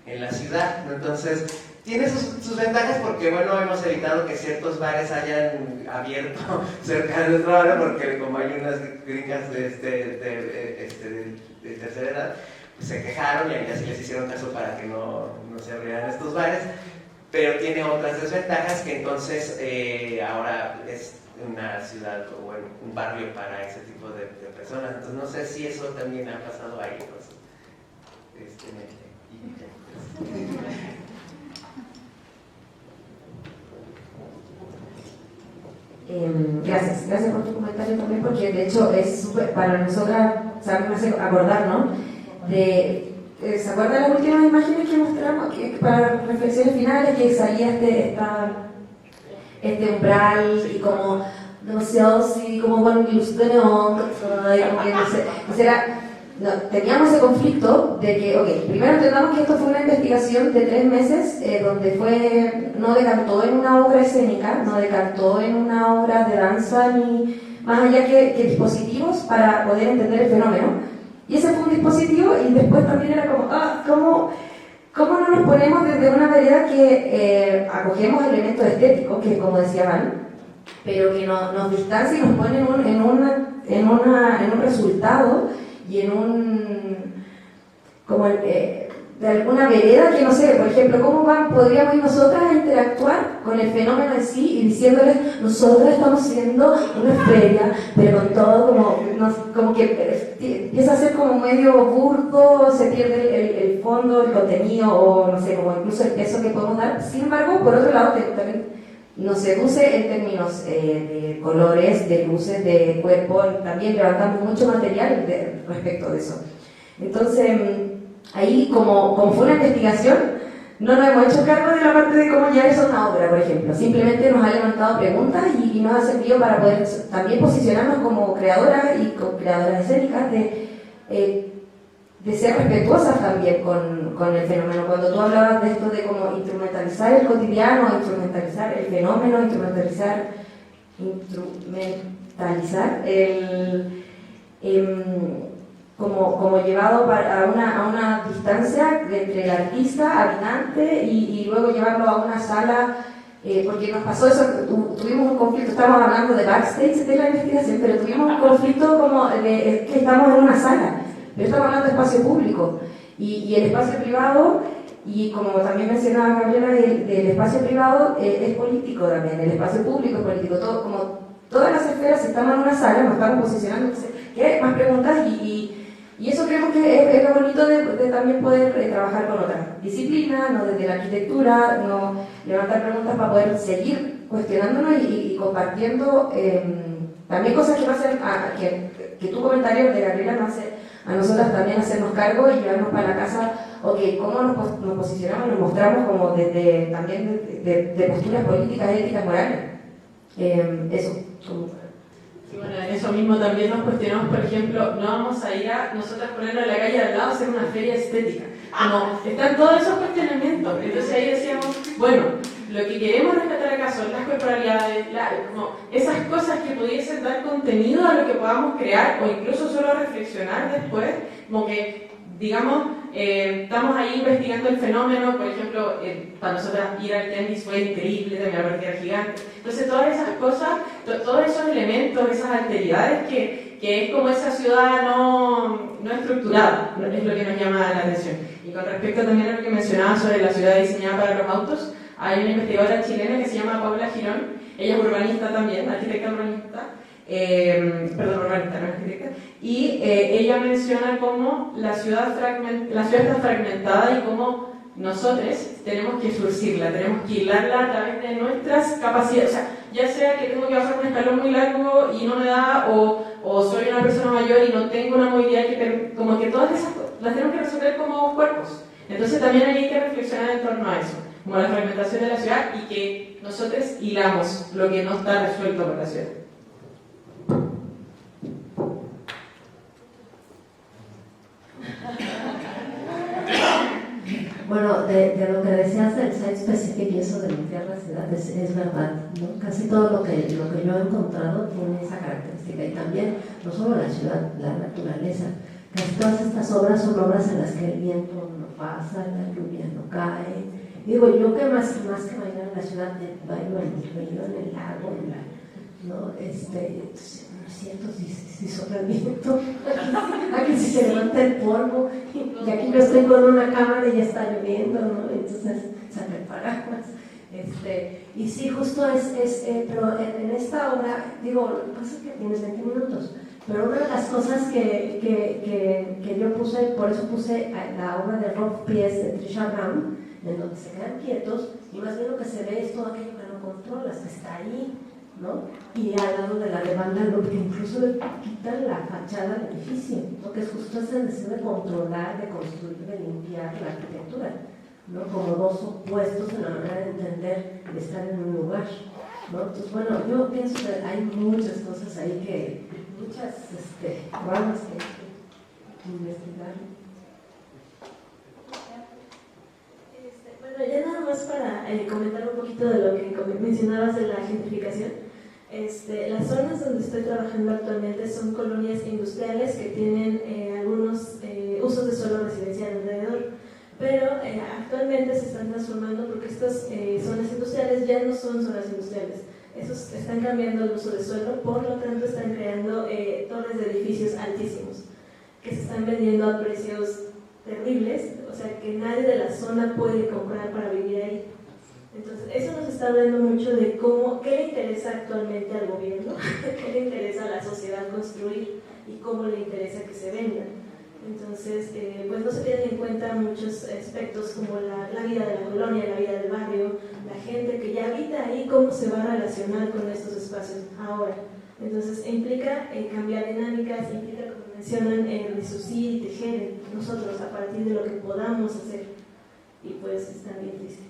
en la ciudad, ¿no? Entonces tiene sus ventajas, porque bueno, hemos evitado que ciertos bares hayan abierto cerca de nuestro barrio, porque como hay unas gringas de tercera edad, pues se quejaron y así les hicieron caso para que no se abrieran estos bares. Pero tiene otras desventajas, que entonces ahora una ciudad o bueno, un barrio para ese tipo de personas. Entonces no sé si eso también ha pasado ahí. Pues, gracias por tu comentario también, porque de hecho es súper, para nosotras, o sea, me hace acordar, ¿no? ¿Se acuerdan las últimas imágenes que mostramos para reflexiones finales, que salía este umbral y como demasiado así, como con luz de neón, como que no sé, teníamos ese conflicto de que, ok, primero entendamos que esto fue una investigación de 3 meses, donde no decantó en una obra escénica, no decantó en una obra de danza, ni más allá que dispositivos para poder entender el fenómeno. Y ese fue un dispositivo, y después también era como, ¿cómo no nos ponemos desde una vereda que acogemos elementos estéticos, que como decía Van, pero que nos distancia y nos pone en un resultado y en de alguna vereda que no sé, por ejemplo, ¿cómo podríamos ir nosotras a interactuar con el fenómeno en sí y diciéndoles, nosotros estamos haciendo una feria, pero con todo como que empieza a ser como medio burdo, se pierde el fondo, el contenido, o no sé, como incluso el peso que podemos dar. Sin embargo, por otro lado, también nos seduce en términos de colores, de luces, de cuerpo, también levantamos mucho material respecto de eso. Entonces, ahí, como fue una investigación, no nos hemos hecho cargo de la parte de cómo llevar eso a una obra, por ejemplo. Simplemente nos ha levantado preguntas y nos ha servido para poder también posicionarnos como creadoras y creadoras escénicas de ser respetuosas también con el fenómeno. Cuando tú hablabas de esto de cómo instrumentalizar el cotidiano, instrumentalizar el fenómeno, instrumentalizar como llevado a una distancia entre el artista, habitante, y luego llevarlo a una sala, porque nos pasó eso, tuvimos un conflicto, estamos hablando de backstage de la investigación, pero tuvimos un conflicto como que estamos en una sala, pero estamos hablando de espacio público, y el espacio privado, y como también mencionaba Gabriela, del espacio privado es político también, el espacio público es político, como todas las esferas, si estamos en una sala, nos estamos posicionando, ¿qué hay más preguntas? Y eso creemos que es lo bonito de también poder trabajar con otras disciplinas, ¿no? Desde la arquitectura, ¿no? Levantar preguntas para poder seguir cuestionándonos y compartiendo también cosas que hacen que tu comentario de Gabriela nos hace a nosotras también hacernos cargo y llevarnos para la casa, cómo nos posicionamos, nos mostramos como también de posturas políticas, éticas, morales. Eso, como... Y bueno, en eso mismo también nos cuestionamos, por ejemplo, no vamos a ir a nosotras ponernos en la calle al lado a hacer una feria estética. Están todos esos cuestionamientos. Entonces ahí decíamos, bueno, lo que queremos rescatar acá son las corporalidades, como esas cosas que pudiesen dar contenido a lo que podamos crear o incluso solo reflexionar después, como que, digamos, estamos ahí investigando el fenómeno. Por ejemplo, para nosotras ir al tenis fue increíble, también la partida gigante. Entonces todas esas cosas, todos esos elementos, esas alteridades que es como esa ciudad no estructurada, es lo que nos llama la atención. Y con respecto también a lo que mencionaba sobre la ciudad diseñada para los autos, hay una investigadora chilena que se llama Paula Girón, ella es urbanista también, arquitecta urbanista, urbanista, no arquitecta, y ella menciona cómo la ciudad está fragmentada y cómo nosotros tenemos que surcirla, tenemos que hilarla a través de nuestras capacidades, o sea, ya sea que tengo que bajar un escalón muy largo y no me da, o soy una persona mayor y no tengo una movilidad como que todas esas cosas las tenemos que resolver como cuerpos. Entonces también hay que reflexionar en torno a eso, como la fragmentación de la ciudad y que nosotros hilamos lo que no está resuelto por la ciudad. Bueno, de lo que decías del site specific y eso de limpiar la ciudad es verdad, ¿no? Casi todo lo que yo he encontrado tiene esa característica, y también no solo la ciudad, la naturaleza. Casi todas estas obras son obras en las que el viento no pasa, la lluvia no cae. Digo, yo que más que bailar en la ciudad, bailo en el río, en el lago, ¿no? No siento si sobra el viento, aquí si se levanta el polvo, y aquí yo estoy con una cámara y ya está lloviendo, ¿no? Entonces saca el paraguas. Y sí, justo pero en esta obra, digo, lo que pasa es que tienes 20 minutos, pero una de las cosas que yo puse, por eso puse la obra de Rough Pies de Trisha Brown, en donde se quedan quietos y más bien lo que se ve es todo aquello que no controlas, que está ahí, ¿no? Y al lado de la de Vandalur, que incluso le quitan la fachada del edificio, ¿no? Que es justo ese deseo de controlar, de construir, de limpiar la arquitectura, ¿no? Como dos opuestos en la manera de entender y estar en un lugar, ¿no? Entonces, bueno, yo pienso que hay muchas cosas ahí muchas ramas que hay que investigar. Bueno, ya nada más para comentar un poquito de lo que mencionabas de la gentrificación. Las zonas donde estoy trabajando actualmente son colonias industriales que tienen algunos usos de suelo residencial alrededor, pero actualmente se están transformando porque estas zonas industriales ya no son zonas industriales. Esos están cambiando el uso de suelo, por lo tanto están creando torres de edificios altísimos que se están vendiendo a precios terribles, o sea que nadie de la zona puede comprar para vivir ahí. Entonces eso nos está hablando mucho de qué le interesa actualmente al gobierno, qué le interesa a la sociedad construir y cómo le interesa que se vendan. Entonces pues no se tienen en cuenta muchos aspectos como la vida de la colonia, la vida del barrio, la gente que ya habita ahí, cómo se va a relacionar con estos espacios ahora. Entonces implica cambiar dinámicas, implica, como mencionan, resucir y tejer nosotros a partir de lo que podamos hacer. Y pues está bien triste.